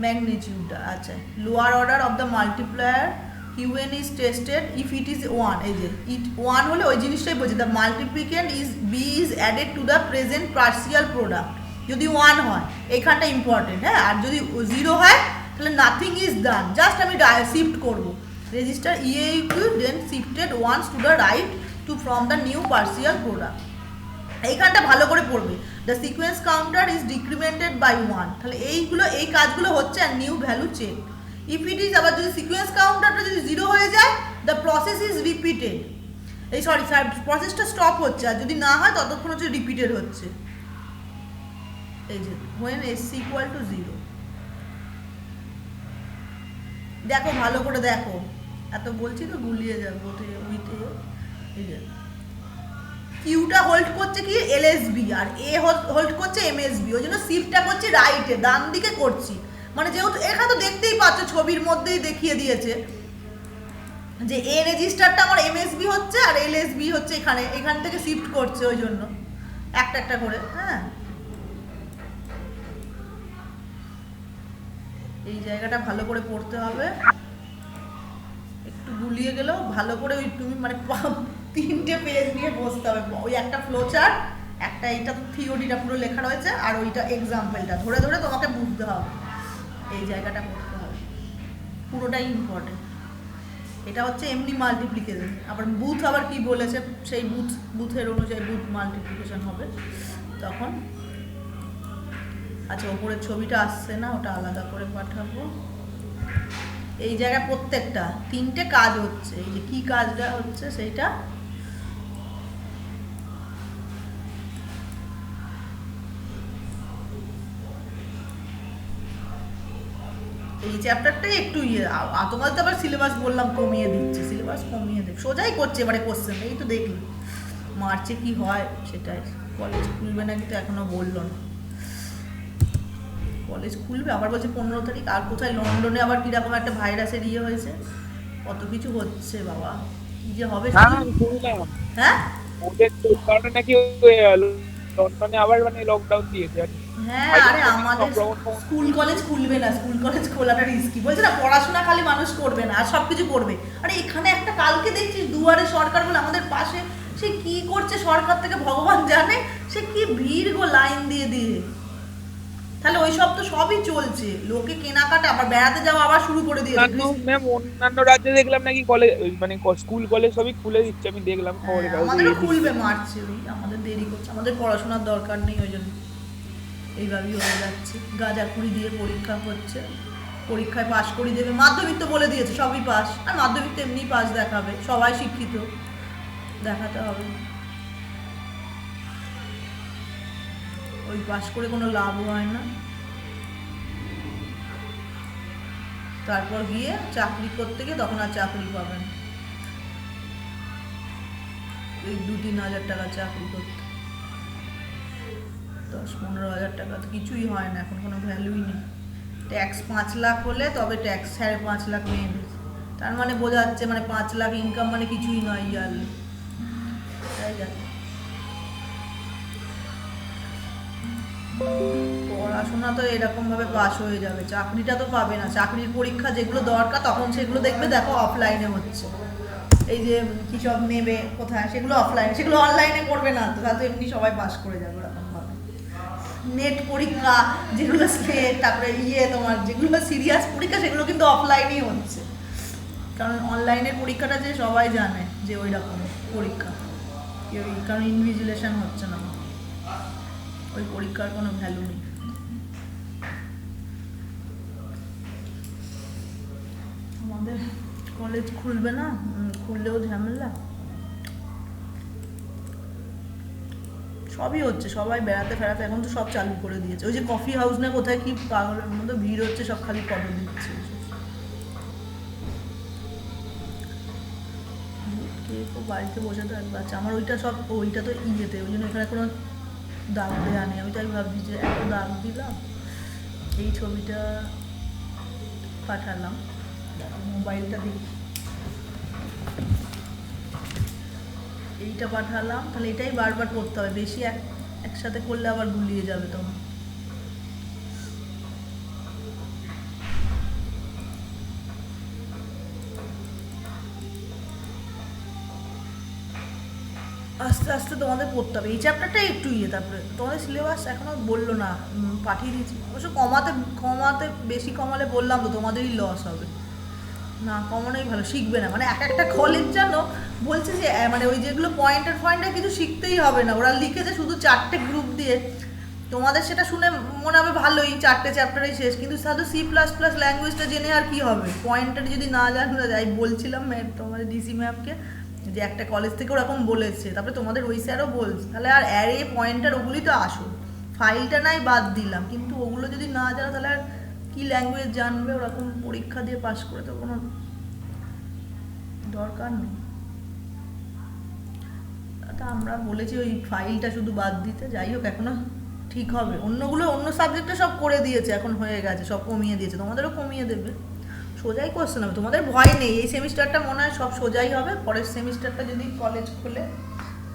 ম্যাগনিটিউডটা। আচ্ছা, lower order of the multiplier qn is tested if it is 1, এই যে ইট 1 হলে ওই জিনিসটাই বলছি, the multiplicand is B is added to the present partial product, যদি 1 হয় এইখানটা ইম্পর্টেন্ট, হ্যাঁ, আর যদি 0 হয় তাহলে নাথিং ইজ ডান, জাস্ট আমি শিফট করবো register EAQ then shifted once to the right to from the new partial product. এইখানটা ভালো করে পড়বে, the sequence counter is decremented by 1, তাহলে এইগুলো এই কাজগুলো হচ্ছে আর new value check. If it is, আবার যদি সিকোয়েন্স কাউন্টারটা যদি 0 হয়ে যায়, দ্য প্রসেস ইজ রিপিটেড, এই সরি প্রসেসটা স্টপ হচ্ছে, আর যদি না হয় ততক্ষণ হচ্ছে রিপিটেড হচ্ছে। এই যে when s equal to 0, দেখো ভালো করে দেখো, এত বলছি তো গুলিয়ে যাবো উইথ এই যে কিউটা হোল্ড করছে কি LSB আর এ হোল্ড করছে MSB, ওই জন্য শিফটটা করছি রাইটে, ডান দিকে করছি, মানে যেহেতু এখানে তো দেখতেই পাচ্ছ ছবির মধ্যেই দেখিয়ে দিয়েছে যে এ রেজিস্টারটা আমার MSB হচ্ছে আর LSB হচ্ছে এখান থেকে শিফট করছে, ওই জন্য একটা একটা করে। হ্যাঁ, এই জায়গাটা ভালো করে পড়তে হবে, একটু গুলিয়ে গেলেও ভালো করে ওই তুমি মানে 3টে পেজ নিয়ে বসতে হবে, ওই একটা ফ্লো চার্ট, একটা এইটা থিওরিটা পুরো লেখা রয়েছে, আর ওইটা এক্সাম্পলটা ধরে ধরে তোমাকে বুঝতে হবে, এই জায়গাটা পড়তে হবে, পুরোটাই ইম্পর্টেন্ট। এটা হচ্ছে এমনি মাল্টিপ্লিকেশন, আবার বুথ আবার কি বলেছে, সেই বুথের অনুযায়ী বুথ মাল্টিপ্লিকেশন হবে তখন। আচ্ছা, ওপরের ছবিটা আসছে না, ওটা আলাদা করে পাঠাবো। এই জায়গায় প্রত্যেকটা 3টে কাজ হচ্ছে, এই যে কি কাজটা হচ্ছে সেইটা এই চ্যাপ্টারটাই একটু তোমার তো আবার সিলেবাস বললাম কমিয়ে দিচ্ছে, সিলেবাস কমিয়ে দেবে, সোজাই করছে এবারে কোশ্চেন, এই তো দেখলি মার্চে কি হয় সেটাই। কলেজ খুলবে নাকি তো এখনো বললো না, কলেজ খুলবে আবার বলছে 15 তারিখ, আর কোথায় লন্ডনে আবার কিরকম একটা ভাইরাসের হয়েছে, কত কিছু হচ্ছে বাবা, কি যে হবে। হ্যাঁ, ওদের তো কারণে নাকি লন্ডনে আবার মানে লকডাউন দিয়েছে। হ্যাঁ, আরে আমাদের স্কুল কলেজ খুলবে না, স্কুল কলেজ খোলাটা রিস্কি, বলছে না পড়াশোনা খালি মানুষ করবে না আর সব কিছু করবে। আরে এখানে একটা কালকে দেখছিস দুয়ারে সরকার বলে আমাদের পাশে, সে কি করছে সরকার থেকে ভগবান জানে, সে কি ভিড় গো লাইন দিয়ে দিয়ে, তাহলে ওই সব তো সবই চলছে, লোকে কেনাকাটা আবার বেড়াতে যাওয়া আবার শুরু করে দিয়েছে। ম্যাম অন্যান্য রাজ্যে দেখলাম নাকি কলেজ মানে স্কুল কলেজ সবই খুলে দিচ্ছে, আমি দেখলাম খবরে কাগজে। আমাদেরও খুলবে মার্চে, আমাদের দেরি করছে, আমাদের পড়াশোনার দরকার নেই, ওই জন্য এইভাবেই হয়ে যাচ্ছে, গাঁজাখুরি দিয়ে পরীক্ষা হচ্ছে, পরীক্ষায় পাশ করে দেবে, মাধ্যমিক তো বলে দিয়েছে সবই পাস, আর মাধ্যমিক তো এমনি পাস দেখাবে, সবাই শিক্ষিত দেখাতে হবে, ওই পাস করে কোনো লাভ হয় না, তারপর গিয়ে চাকরি করতে গিয়ে তখন আর চাকরি পাবেন, এই 2-3 হাজার টাকা চাকরি করতে, 10-15 হাজার টাকা তো কিছুই হয় না, এখন কোনো ভ্যালুই নেই। ট্যাক্স 5 লাখ হলে তবে ট্যাক্স 5.5 লাখ মেয়ে, তার মানে বোঝা যাচ্ছে মানে 5 লাখ ইনকাম মানে কিছুই নয় ইয়ারলি, তাই যাচ্ছে। পড়াশোনা তো এরকম ভাবে পাস হয়ে যাবে, চাকরিটা তো পাবে না, চাকরির পরীক্ষা যেগুলো দরকার তখন সেগুলো দেখবে, দেখো অফলাইনে হচ্ছে, এই যে কি সব নেবে কোথায় সেগুলো অফলাইনে, সেগুলো অনলাইনে করবে না তো, তাতে এমনি সবাই পাস করে যাবে ওরকম ভাবে। নেট পরীক্ষা যেগুলো স্টেট, তারপরে তোমার যেগুলো সিরিয়াস পরীক্ষা সেগুলো কিন্তু অফলাইনেই হচ্ছে, কারণ অনলাইনের পরীক্ষাটা যে সবাই জানে যে ওই রকম পরীক্ষা, কারণ ইনভিজিলেশন হচ্ছে না, ওই পরীক্ষার কোনো ভ্যালু নেই। আমাদের কলেজ খুলবে না, খুললেও ঝামেলা, সবই হচ্ছে, সবাই বেড়াতে ফেরাতে এখন তো সব চালু করে দিয়েছে, ওই যে কফি হাউস না কোথায় কি পাগলের মতো ভিড় হচ্ছে, সব খালি ফটো দিচ্ছে, বাড়িতে বসে থাকবে। আচ্ছা, আমার ওইটা সব ওইটা তো ওই জন্য এখানে কোনো দাগ দেওয়া নেই, আমি তাই ভাবছি যে এত দাগ দিলাম, এই ছবিটা পাঠালাম, মোবাইলটা দেখি এইটা পাঠালাম, তাহলে এটাই বারবার করতে হবে, বেশি একসাথে করলে আবার গুলিয়ে যাবে তখন। আস্তে আস্তে তোমাদের পড়তে হবে এই চ্যাপ্টারটা একটু তারপরে তোমাদের সিলেবাস এখনো বললো না, পাঠিয়ে দিয়েছি অবশ্য। কমাতে কমাতে বেশি কমালে বললাম তো তোমাদেরই লস হবে, না কমানোই ভালো, শিখবে না। মানে এক একটা কলেজ জানো বলছে যে মানে ওই যেগুলো পয়েন্টার কিছু শিখতেই হবে না, ওরা লিখেছে শুধু 4টে গ্রুপ দিয়ে। তোমাদের সেটা শুনে মনে হবে ভালোই, 4টে চ্যাপ্টারই শেষ, কিন্তু শুধু C++ ল্যাঙ্গুয়েজটা জেনে আর কি হবে, পয়েন্টার যদি না জানা যায়। বলছিলাম তোমাদের ডিসি ম্যামকে যে একটা কলেজ থেকে ওরকম বলেছে, তারপরে তোমাদের ওই স্যারও বলছে, তাহলে আর অ্যারে পয়েন্টার ওগুলি তো আসল, ফাইলটা নাই বাদ দিলাম, কিন্তু ওগুলো যদি না জানো তাহলে আর কী ল্যাঙ্গুয়েজ জানবে, ওরকম পরীক্ষা দিয়ে পাশ করে তো কোনো দরকার নেই। তা আমরা বলেছি ওই ফাইলটা শুধু বাদ দিতে, যাই হোক এখনো ঠিক হবে। অন্য সাবজেক্টে সব করে দিয়েছে, এখন হয়ে গেছে, সব কমিয়ে দিয়েছে, তোমাদেরও কমিয়ে দেবে, সোজাই কোশ্চেন হবে, তোমাদের ভয় নেই। এই সেমিস্টারটা মনে হয় সব সোজাই হবে, পরের সেমিস্টারটা যদি কলেজ খোলে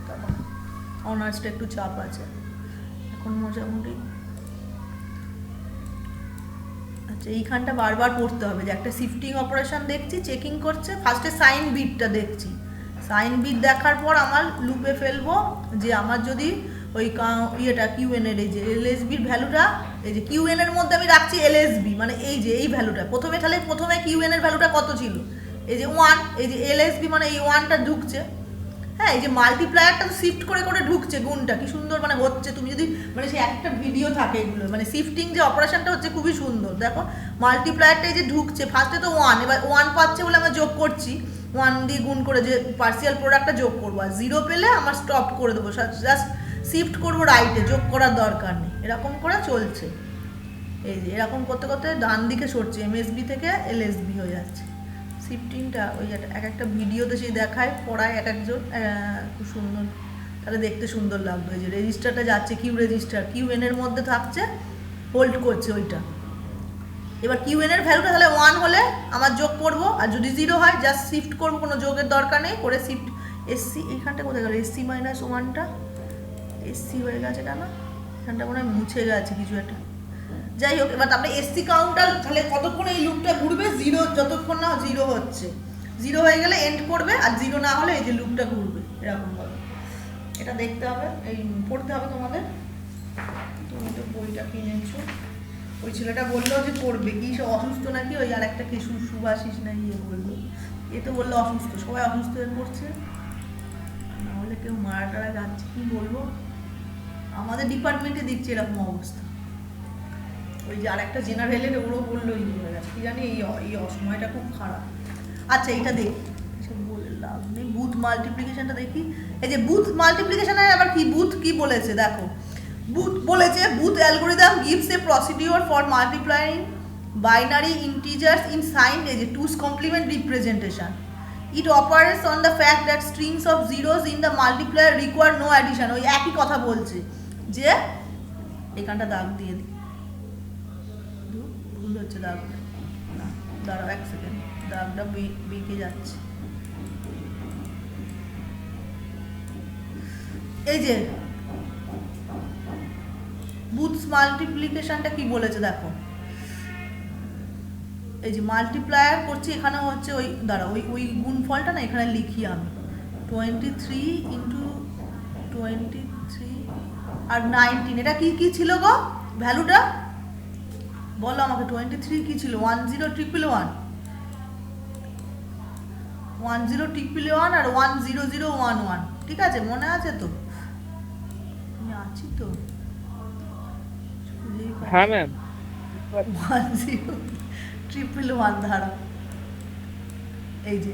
তখন অনার্সটা একটু চাপ আছে, এখন মোটামুটি। আচ্ছা এইখানটা বারবার পড়তে হবে যে একটা শিফটিং অপারেশন দেখছি, চেকিং করছে, ফার্স্টে সাইন বিটটা দেখছি, সাইন বিট দেখার পর আমার লুপে ফেলবো যে আমার যদি ওই ইয়েটা কিউএন এর এই যে এলএসবির ভ্যালুটা, এই যে কিউএন এর মধ্যে আমি রাখছি এলএসবি, মানে এই যে এই ভ্যালুটা প্রথমে কিউএন এর ভ্যালুটা কত ছিল, এই যে 1, এই যে এলএসবি মানে এই 1টা ঢুকছে। হ্যাঁ এই যে মাল্টিপ্লায়ারটা তো শিফট করে করে ঢুকছে, গুণটা কি সুন্দর মানে হচ্ছে, তুমি যদি মানে সেই একটা ভিডিও থাকে এগুলো, মানে শিফটিং যে অপারেশনটা হচ্ছে খুবই সুন্দর। দেখো মাল্টিপ্লায়ারটা এই যে ঢুকছে, ফার্স্টে তো 1, এবার 1 পাচ্ছে বলে আমরা যোগ করছি, 1 দিয়ে গুণ করে যে পার্সিয়াল প্রোডাক্টটা যোগ করবো, আর 0 পেলে আমার স্টপ করে দেবো, জাস্ট শিফট করবো রাইটে, যোগ করার দরকার নেই, এরকম করে চলছে। এই যে এরকম করতে করতে ডান দিকে সরছে, এমএসবি থেকে এলএসবি হয়ে যাচ্ছে। শিফটিংটা ওই এক একটা ভিডিওতে সেই দেখায়, পড়ায় এক একজন, খুব সুন্দর, তাহলে দেখতে সুন্দর লাগবে। এই যে রেজিস্টারটা যাচ্ছে, কিউএন এর মধ্যে থাকছে, হোল্ড করছে ওইটা। এবার কিউএন এর ভ্যালুটা তাহলে 1 হলে আমার যোগ করবো, আর যদি 0 হয় জাস্ট শিফট করবো, কোনো যোগের দরকার নেই, করে শিফট এসসি, এইখানটা কোথায় গেল, এসসি মাইনাস 1টা, এসসি হয়ে গেছে কেন, এখানটা মনে হয় মুছে গেছে কিছু একটা, যাই হোক। এবার তারপরে এসসি কাউন্টার তাহলে কতক্ষণ এই লুপটা ঘুরবে, 0 যতক্ষণ না 0 হচ্ছে, 0 হয়ে গেলে এন্ড করবে, আর 0 না হলে এই যে লুপটা ঘুরবে, এরকম ভাবে এটা দেখতে হবে, এই পড়তে হবে তোমাদের। তুমি তো বইটা কিনেছো, ওই ছেলেটা বললো যে পড়বে, কি সে অসুস্থ নাকি, ওই আর একটা কি সুভাষিস না ইয়ে বললো, এ তো বললো অসুস্থ, সবাই অসুস্থ হয়ে পড়ছে, নাহলে কেউ মারা টারা যাচ্ছে, কি বলবো, আমাদের ডিপার্টমেন্টে দেখছি এরকম অবস্থা। ওই যে আর একটা জেনারেলের ওরও বললো কি জানি এই অসময়টা খুব খারাপ। আচ্ছা এইটা দেখি, এসব বলে লাভ নেই, বুথ মাল্টিপ্লিকেশনটা দেখি। এই যে বুথ মাল্টিপ্লিকেশনের আবার কি বুথ কি বলেছে দেখো, বুথ বলেছে Booth algorithm gives a procedure for multiplying binary integers in sign এই যে 2's complement representation. It operates on the fact that strings of zeros in the multiplier require no addition. ওই একই কথা বলছে যে এখানটা দাগ দিয়ে দিই, ভুল হচ্ছে দাগটা, না দাঁড়াও 1 সেকেন্ড, দাগটা বেঁকে যাচ্ছে। এই যে বুথস মাল্টিপ্লিকেশনটা কি বলেছে দেখো, এই যে মাল্টিপ্লায়ার করছি, এখানে হচ্ছে ওই দাঁড়া ওই গুণফলটা না এখানে লিখি আমি, 23 ইন্টু 23 আর 19, এটা কি কি ছিল গো ভ্যালুটা বলো আমাকে, 23 কি ছিল, 10111 10111 আর 10011, ঠিক আছে মনে আছে তো, আমি আছি তো, হ্যাঁ ম্যাম, 10111 ধারা, এই যে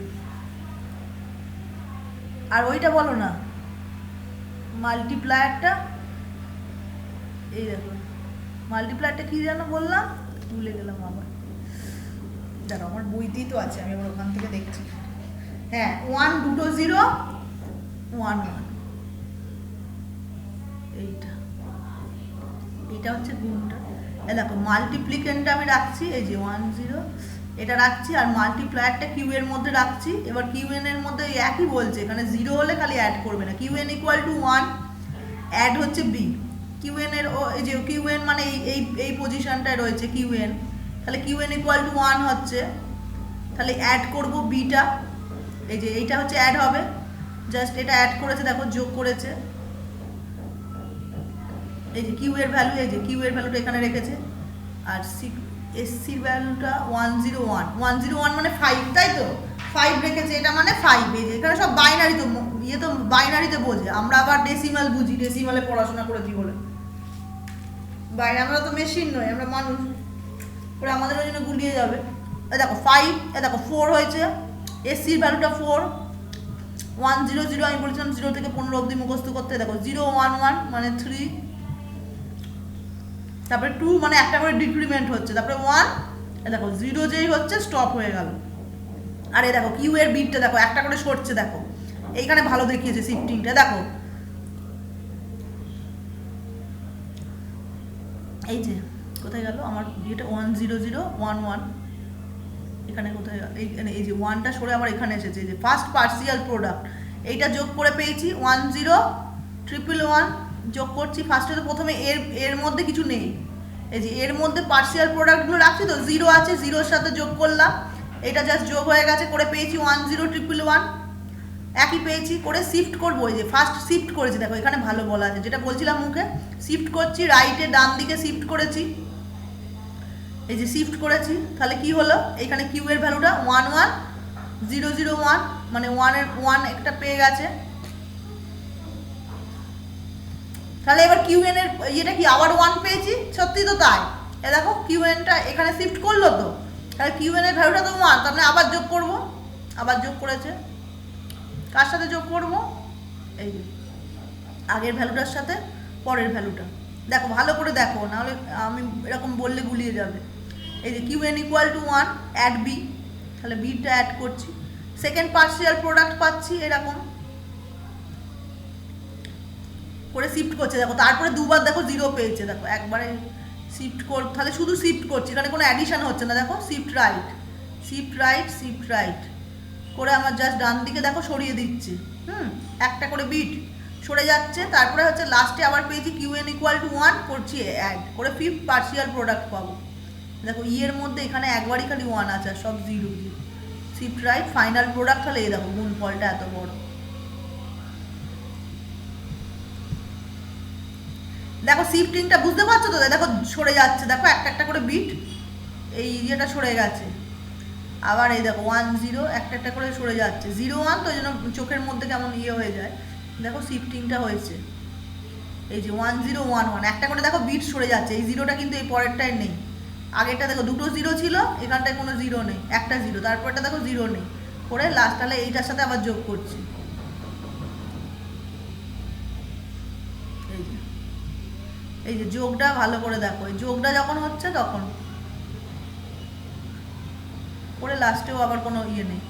আর ওইটা বলো না মাল্টিপ্লায়ারটা, এই দেখো মাল্টিপ্লায়ারটা কি যেন বললাম, ভুলে গেলাম আবার, দেখো আমার বইতেই তো আছে, আমি আবার ওখান থেকে দেখছি। হ্যাঁ 1 2 0 1 1, এইটা হচ্ছে গুণটা। দেখো মাল্টিপ্লিকেন্টটা আমি রাখছি এই যে 10, এটা রাখছি আর মাল্টিপ্লায়ারটা কিউ এর মধ্যে রাখছি। এবার কিউ এন এর মধ্যে একই বলছে, এখানে জিরো হলে খালি অ্যাড করবে না, Q N equal to 1, add হচ্ছে বি। কিউ এন এর এই যে কিউ এন মানে এই পজিশনটায় রয়েছে কিউ এন, তাহলে কিউ এন ইকুয়াল টু 1 হচ্ছে, তাহলে অ্যাড করব বিটা, এই যে এইটা হচ্ছে অ্যাড হবে, জাস্ট এটা অ্যাড করেছে, দেখো যোগ করেছে। এই যে কিউ এর ভ্যালু, এই যে কিউ এর ভ্যালুটা এখানে রেখেছে, আর এসসির ভ্যালুটা 101 মানে 5, তাই তো 5 রেখেছে, এটা মানে 5। এই যে এখানে সব বাইনারি, তো ইয়ে তো বাইনারিতে বোঝে, আমরা আবার ডেসিমাল বুঝি, ডেসিমালে পড়াশোনা করেছি বলে। বাইরে আমরা তো মেশিন নই, আমরা মানুষ, ওরা আমাদের ওই জন্য গুলিয়ে যাবে। দেখো 5, দেখো 4 হয়েছে, এসসির ভ্যালুটা 4, 100 আমি বলছিলাম 0 থেকে 15 অবধি মুখস্থ করতে, দেখো 011 মানে 3, তারপরে 2 মানে একটা করে ডিক্রিমেন্ট হচ্ছে, তারপরে 1, দেখো 0 যেই হচ্ছে স্টপ হয়ে গেল। আর এই দেখো কিউ এর বিটটা দেখো একটা করে সরছে, দেখো এইখানে ভালো দেখিয়েছে শিফটিংটা, দেখো এই যে কোথায় গেল আমার এটা 10011, এখানে কোথায়, এই যে 1টা সরে আবার এখানে এসেছে, এই যে ফার্স্ট পার্সিয়াল প্রোডাক্ট, এইটা যোগ করে পেয়েছি 10111 যোগ করছি। ফার্স্টে তো প্রথমে এর মধ্যে কিছু নেই, এই যে এর মধ্যে পার্সিয়াল প্রোডাক্টগুলো রাখছি, তো 0 আছে, 0-র সাথে যোগ করলাম, এটা জাস্ট যোগ হয়ে গেছে, করে পেয়েছি 10111, একই পেয়েছি। করে শিফট করবো, এই যে ফার্স্ট শিফট করেছি, দেখো এখানে ভালো বলা আছে, যেটা বলছিলাম মুখে, শিফট করছি রাইটে, ডান দিকে শিফট করেছি, এই যে শিফট করেছি, তাহলে কি হলো, এখানে কিউ এর ভ্যালুটা 11001 মানে 1 একটা পেয়ে গেছে। তাহলে এবার কিউ এন এর ইয়েটা কি আবার 1 পেয়েছি, সত্যি তো তাই, এ দেখো কিউ এনটা এখানে শিফট করলো, তো তাহলে কিউ এন এর ভ্যালুটা তো 1, তার মানে আবার যোগ করব, আবার যোগ করেছে, কার সাথে যোগ করব, এই যে আগের ভ্যালুটার সাথে পরের ভ্যালুটা, দেখো ভালো করে দেখো, নাহলে আমি এরকম বললে গুলিয়ে যাবে। এই যে Q N equal to 1, add B, তাহলে বিটা অ্যাড করছি, সেকেন্ড পার্সিয়াল প্রোডাক্ট পাচ্ছি এরকম করে শিফট করছে, দেখো তারপরে দুবার দেখো 0 পেয়েছে, দেখো একবারে শিফট কর, তাহলে শুধু শিফট করছি, এখানে কোনো অ্যাডিশন হচ্ছে না, দেখো shift right shift right shift right করে আমার জাস্ট ডান দিকে দেখো সরিয়ে দিচ্ছে, একটা করে বিট সরে যাচ্ছে, তারপরে হচ্ছে লাস্টে আবার পেয়েছি কিউ এন ইকুয়াল টু 1 করছি অ্যাড করে ফিফথ পার্সিয়াল প্রোডাক্ট পাবো, দেখো ই এর মধ্যে এখানে একবারই খালি 1 আছে, আর সব 0, শিফট রাইট ফাইনাল প্রোডাক্ট, তাহলে এই দেখো গুণফলটা এত বড়। দেখো শিফটিংটা বুঝতে পারছো তো, দেখো সরে যাচ্ছে, দেখো একটা একটা করে বিট, এই ইয়েটা সরে গেছে, আবার এই দেখো 10 একটা একটা করে সরে যাচ্ছে, 01 তো ওই জন্য চোখের মধ্যে কেমন ইয়ে হয়ে যায়, দেখো শিফটিংটা হয়েছে, এই যে 1011 একটা করে দেখো বিট সরে যাচ্ছে, এই 0টা কিন্তু এই পরেরটায় নেই, আগেরটা দেখো দুটো 0 ছিল, এখানটায় কোনো 0 নেই, একটা 0, তারপরটা দেখো 0 নেই, করে লাস্ট তাহলে এইটার সাথে আবার যোগ করছি, এই যে যোগটা ভালো করে দেখো, এই যোগটা যখন হচ্ছে তখন করে লাস্টেও আবার কোনো ইয়ে নেই,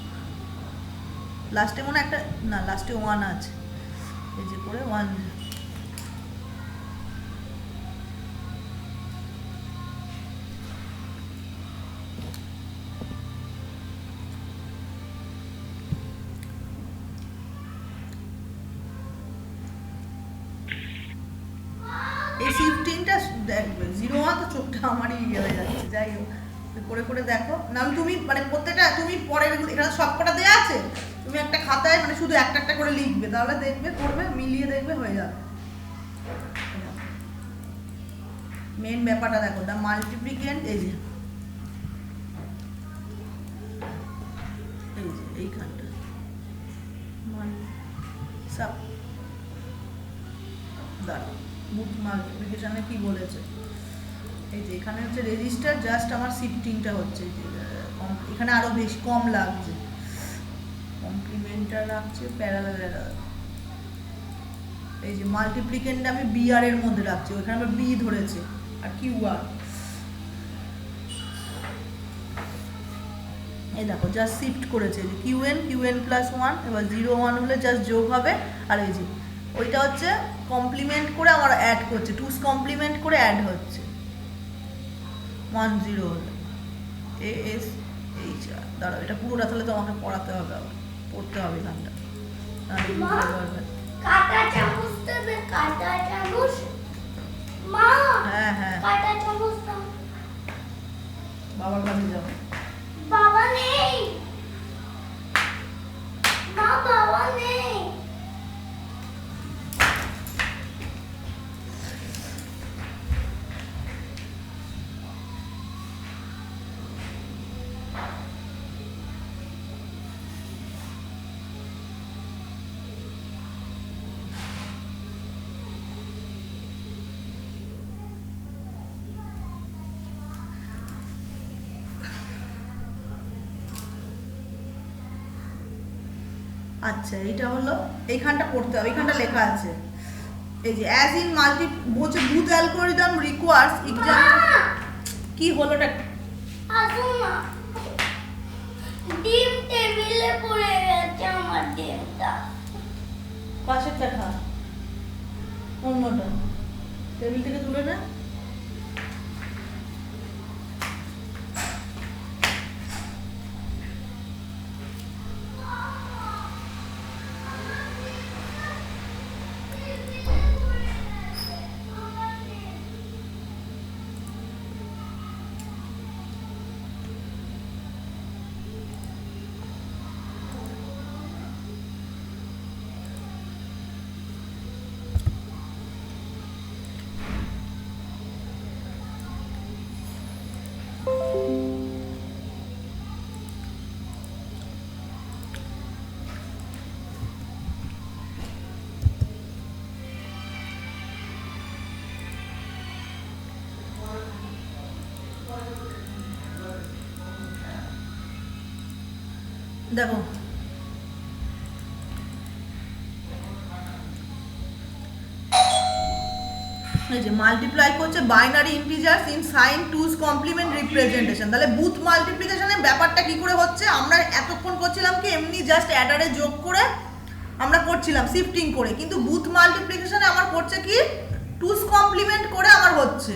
লাস্টে মনে একটা না, লাস্টে 1 আছে, এই যে করে 1, এই শিফটিংটা দেখবে 01 তো চোখটা আমারই ইয়ে হয়ে যাচ্ছে, যাই হোক করে করে দেখো, নাহলে তুমি মানে প্রত্যেকটা তুমি পরের এখানে সবকটা দেওয়া আছে, তুমি একটা খাতায় মানে শুধু একটা একটা করে লিখবে, তাহলে দেখবে করবে মিলিয়ে দেখবে হয়ে যাবে। মেন ব্যাপারটা দেখো, দা মাল্টিপ্লিকেন্ট, এই যে এইখানটা সব দাঁড়াও, বুট মাল্টিপ্লিকেশনে কি বলেছে, এই যে এখানে হচ্ছে রেজিস্টার, জাস্ট আমার শিফটিংটা হচ্ছে, এখানে আরো বেশি কম লাগছে, কমপ্লিমেন্টার রাখছে, প্যারালাল, এই যে মাল্টিপ্লিকেন্টটা আমি বিআর এর মধ্যে রাখছি, ওখানে আমার বি ধরেছে, আর কিউআর, এই দেখো জাস্ট শিফট করেছে, যে কিউএন প্লাস 1, এবার 01 হলে জাস্ট যোগ হবে, আর এই যে ওইটা হচ্ছে কমপ্লিমেন্ট করে আমার অ্যাড করছে, 2's কমপ্লিমেন্ট করে অ্যাড হচ্ছে 10 হলে, এস যা, দাঁড়াও এটা পুরোটা তাহলে তোমাকে পড়াতে হবে, আবার পড়তে হবে গানটা, নাহলে মা, বুঝতে পারবে। কাঁটা চামচ দেবে, কাঁটা চামচ। মা, হ্যাঁ হ্যাঁ, কাঁটা চামচ দাও। বাবার কাছে যাও। বাবা নেই। মা, বাবা নেই। আচ্ছা এইটা হলো, এইখানটা পড়তে হবে, এইখানটা লেখা আছে এই যে অ্যাজ ইন মাল্টি, বলছে বুথ অ্যালগরিদম রিকোয়ার্স এক্সাম। মা, কি হলোটা? আসো না। ডিম টেবিলে পড়ে গেছে আমার ডিমটা। পাশের দেখা, অন্যটা টেবিল থেকে তুলে না। দেখো এই যে মাল্টিপ্লাই করছে binary integers in sign two's complement representation. তাহলে বুথ মাল্টিপ্লিকেশনের ব্যাপারটা কি করে হচ্ছে, আমরা এতক্ষণ করছিলাম কি এমনি জাস্ট অ্যাডারে যোগ করে আমরা করছিলাম শিফটিং করে, কিন্তু বুথ মাল্টিপ্লিকেশনে আমার করছে কি টুস কমপ্লিমেন্ট করে আমার হচ্ছে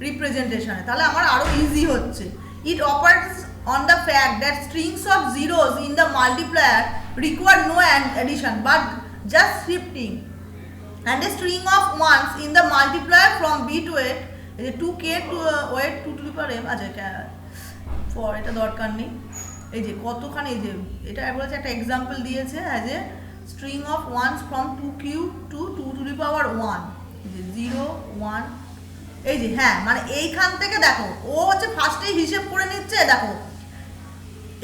রিপ্রেজেন্টেশনে, তাহলে আমার আরো ইজি হচ্ছে। It operates on the fact that strings of zeros in the multiplier require no addition but just shifting, and a string of ones in the multiplier from b to 8 is 2k to weight 2 to the power m। আচ্ছা for এটা দরকার নেই, এই যে কতখানি, এই যে এটা বলেছে একটা এক্সাম্পল দিয়েছে as a string of ones from 2q to 2 to the power 1, এই যে 0 1, এই যে হ্যাঁ মানে এইখান থেকে দেখো ও হচ্ছে ফার্স্টেই হিসেব করে নিচ্ছে। দেখো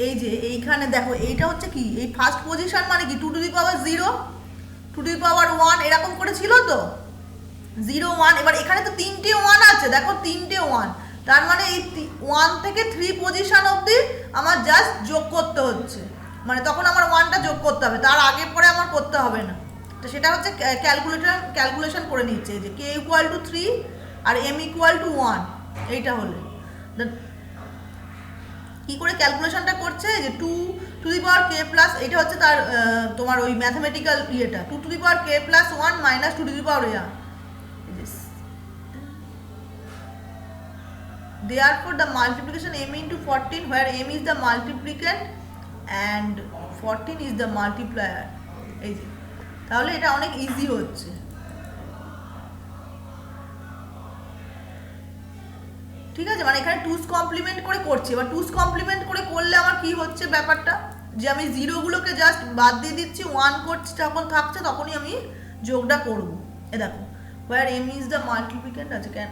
এই যে এইখানে দেখো এইটা হচ্ছে কি, এই ফার্স্ট পজিশন মানে কি 2 to the power 0 2 to the power 1 এরকম করে ছিল তো 0 1, এবার এখানে তো তিনটে 1 আছে, দেখো তিনটে 1, তার মানে এই 1 থেকে 3 পজিশন অবধি আমার জাস্ট যোগ করতে হচ্ছে, মানে তখন আমার 1টা যোগ করতে হবে, তার আগে পরে আমার করতে হবে না। তো সেটা হচ্ছে ক্যালকুলেশন করে নিচ্ছে যে k ইকুয়াল টু 3 আর m ইকুয়াল টু 1, এইটা হলে কি করে ক্যালকুলেশনটা করছে যে 2 to the power k plus, এটা হচ্ছে তার তোমার ওই ম্যাথমেটিক্যাল ইয়েটা 2 to the power k plus 1 minus 2 to the power a। Therefore the multiplication m into 14 where m is the multiplicand and 14 is the multiplier, এই যে তাহলে এটা অনেক ইজি হচ্ছে। ঠিক আছে, মানে এখানে টুস কমপ্লিমেন্ট করে করছি, এবার টুস কমপ্লিমেন্ট করে করলে আমার কি হচ্ছে ব্যাপারটা, যে আমি জিরোগুলোকে জাস্ট বাদ দিয়ে দিচ্ছি, 1 করছি যখন থাকছে তখনই আমি যোগটা করব। এ দেখো where m is the multiplicand আছে কেন,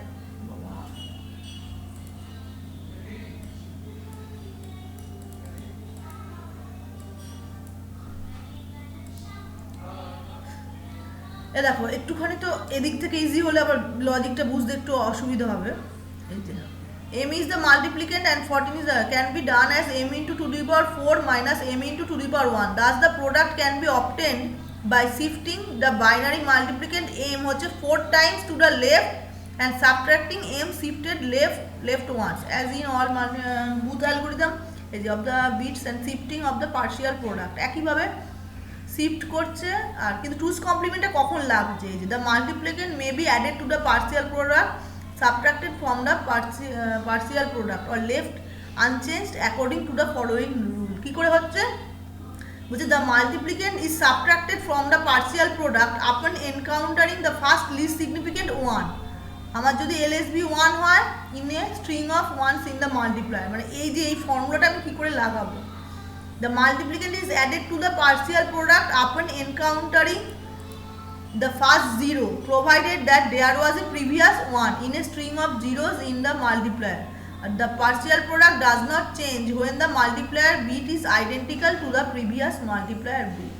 এ দেখো একটুখানি তো এদিক থেকে ইজি হলে আবার লজিকটা বুঝতে একটু অসুবিধা হবে। এই যে m is the multiplicand and 14 is the, can be done as m into 2 to the power 4 minus m into 2 to the power 1, thus the product can be obtained by shifting the binary multiplicand m হচ্ছে 4 times to the left and subtracting m shifted left once as in all Booth algorithm এই যে of the bits and shifting of the partial product একইভাবে shift করছে। আর কিন্তু টুস কমপ্লিমেন্টে কখন লাগছে, এই যে the multiplicand may be added to the partial product subtracted from the partial product or left unchanged according to the following rule. কী করে হচ্ছে বলছে the multiplicand is subtracted from the partial product upon encountering the first least significant one. আমার যদি LSB 1 হয় in a string of ones in the multiplier, মানে এই যে এই ফর্মুলাটা আমি কী করে লাগাবো, the multiplicand is added to the partial product upon encountering the first zero provided that there was a previous one in a string of zeros in the multiplier. The partial product does not change when the multiplier bit is identical to the previous multiplier bit.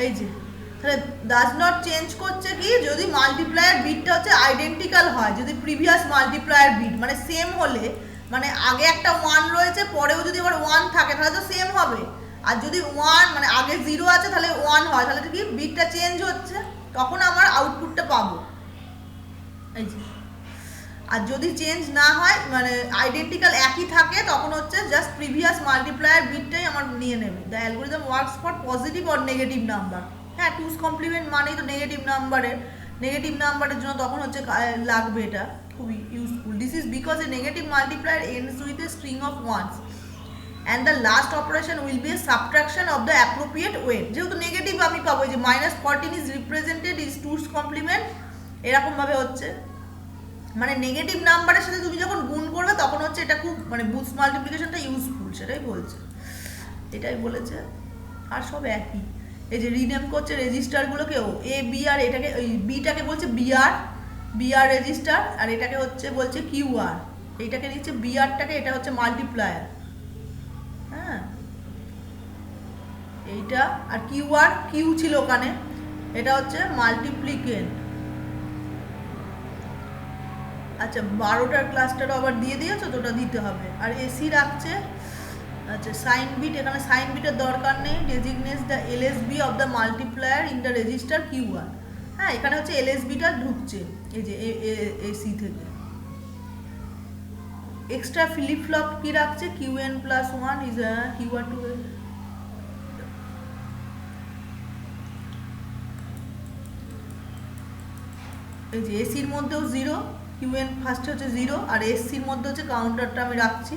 এই যে তাহলে does not change করছে কি, যদি multiplier বিটটা হচ্ছে identical হয়, যদি previous multiplier bit মানে সেম হলে, মানে আগে একটা 1 রয়েছে পরেও যদি আবার 1 থাকে তাহলে তো সেম হবে, আর যদি 1 মানে আগে 0 আছে তাহলে 1 হয়, তাহলে কি বিটটা চেঞ্জ হচ্ছে, তখন আমার আউটপুটটা পাবো। এই যে আর যদি চেঞ্জ না হয় মানে আইডেন্টিক্যাল একই থাকে তখন হচ্ছে জাস্ট প্রিভিয়াস মাল্টিপ্লায়ার বিটটাই আমার নিয়ে নেবে। The algorithm works for positive or negative number. হ্যাঁ, টুস কমপ্লিমেন্ট মানেই তো নেগেটিভ নাম্বারের জন্য তখন হচ্ছে লাগবে, এটা খুবই useful. This is because a negative multiplier ends with a string of ones and the last operation will be a subtraction of the appropriate weight. যেহেতু নেগেটিভ আমি পাবো, যে -14 is represented is two's complement, এরকমভাবে হচ্ছে মানে negative নাম্বারের সাথে তুমি যখন গুণ করবে তখন হচ্ছে এটা খুব মানে বুস্ট মাল্টিপ্লিকেশনটা ইউজফুল, সেটাই বলছে, এটাই বলেছে। আর সব একই, এই যে রিনেম করছে রেজিস্টারগুলোকেও এ বি আর, এটাকে ওই বিটাকে বলছে বিআর রেজিস্টার, আর এটাকে হচ্ছে বলছে কিউআর, এইটাকে নিচ্ছে বিআরটাকে, এটা হচ্ছে মাল্টিপ্লায়ার। হ্যাঁ, এইটা আর কিউআর, কিউ ছিল ওখানে, এটা হচ্ছে মাল্টিপ্লিকেন্ট। আচ্ছা 12টার ক্লাসটারও আবার দিয়ে দিয়েছো তো, ওটা দিতে হবে। আর এসি রাখছে, আচ্ছা সাইন বিট, এখানে সাইন বিটের দরকার নেই, ডেজিগনেটস the LSB of the multiplier in the register QR. হ্যাঁ, এখানে হচ্ছে এলএসবিটা ঢুকছে এই যে এসি থেকে। এক্সট্রা ফ্লিপ ফ্লপ কি রাখছে, Q N plus 1 is Q R to. এই যে এসির মধ্যেও 0, কিউএন ফার্স্টে হচ্ছে 0, আর এসসির মধ্যে হচ্ছে কাউন্টারটা আমি রাখছি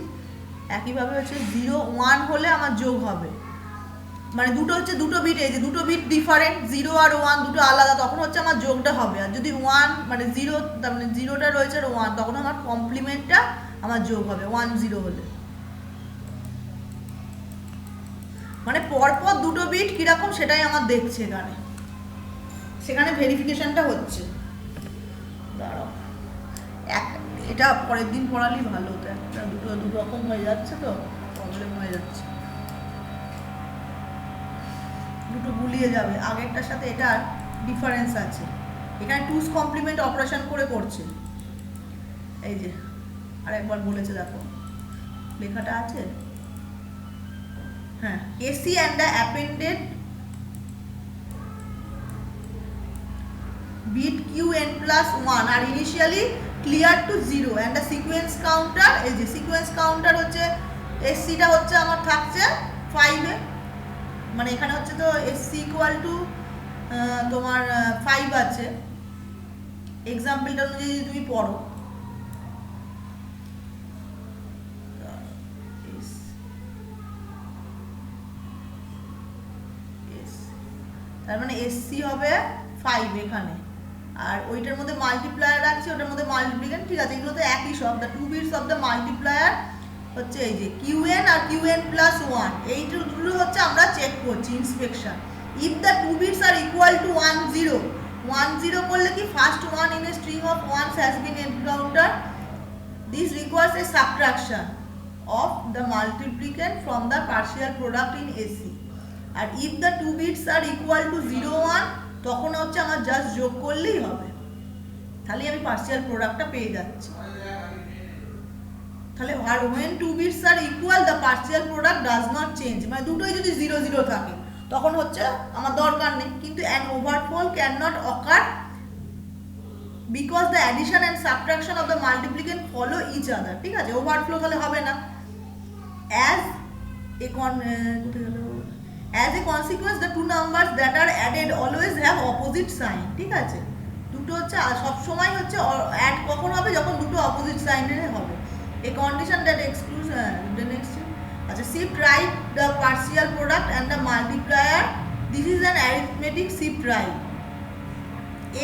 একইভাবে, হচ্ছে 0 1 হলে আমার যোগ হবে, মানে দুটো হচ্ছে দুটো বিট, এই যে দুটো বিট ডিফারেন্ট, 0 আর 1 দুটো আলাদা, তখন হচ্ছে আমার যোগটা হবে। আর যদি 1 মানে 0, তার মানে 0টা রয়েছে আর 1, তখন আমার কমপ্লিমেন্টটা আমার যোগ হবে 1 0 হলে। মানে পরপর দুটো বিট কিরকম সেটাই আমার দেখছে এখানে, সেখানে ভেরিফিকেশনটা হচ্ছে। দাঁড়াও, এটা পরের দিন পড়ালেই ভালো হতো, একটা দুটো দু রকম হয়ে যাচ্ছে তো প্রবলেম হয়ে যাচ্ছে, দুটো গুলিয়ে যাবে, আগেরটার সাথে এটার ডিফারেন্স আছে। এখানে টুস কমপ্লিমেন্ট অপারেশন করে করছে, এই যে আরেকবার বলেছে দেখো লেখাটা আছে। হ্যাঁ, AC and the অ্যাপেন্ডেড bit qn plus 1 are initially clear to 0 and the sequence counter, এই যে সিকোয়েন্স কাউন্টার হচ্ছে এসসি টা হচ্ছে আমার থাকছে 5 এ, মানে এখানে হচ্ছে তো এসসি ইকুয়াল টু তোমার 5 আছে, এক্সাম্পলটা অনুযায়ী যদি তুমি পড়ো, তার মানে এসসি হবে 5 এখানে, আর ওইটার মধ্যে মাল্টিপ্লায়ার আছে, ওটার মধ্যে মাল্টিপ্লিকেন্ট, ঠিক আছে, এগুলো তো একই সব। The two bits of the multiplier হচ্ছে এই যে কিউএন আর কিউএন প্লাস 1, এইগুলো হচ্ছে আমরা চেক করছি inspection. If the two bits are equal to 1 0, 1 0 করলে কি first 1 in a string of ones has been encounter, this requires a subtraction of the multiplicand from the partial product in AC. আর if the two bits are equal to 0 1, তখন হচ্ছে আমার just যোগ করলেই হবে, তাহলে আমি পার্শিয়াল প্রোডাক্টটা পেয়ে যাচ্ছি। তাহলে আর when two bits are equal the partial product does not change, মানে দুটোই যদি 0 0 থাকে তখন হচ্ছে আমার দরকার নেই। কিন্তু an overflow cannot occur because the addition and subtraction of the multiplicand follow each other, ঠিক আছে, ওভারফ্লো তাহলে হবে না। as a as a consequence the two numbers that are added always have opposite sign, ঠিক আছে, দুটো হচ্ছে সব সময় হচ্ছে অ্যাড কখন হবে, যখন দুটো অপোজিট সাইনের হবে। A condition that excludes next, আচ্ছা, shift right the partial product and the multiplier, this is an arithmetic shift right,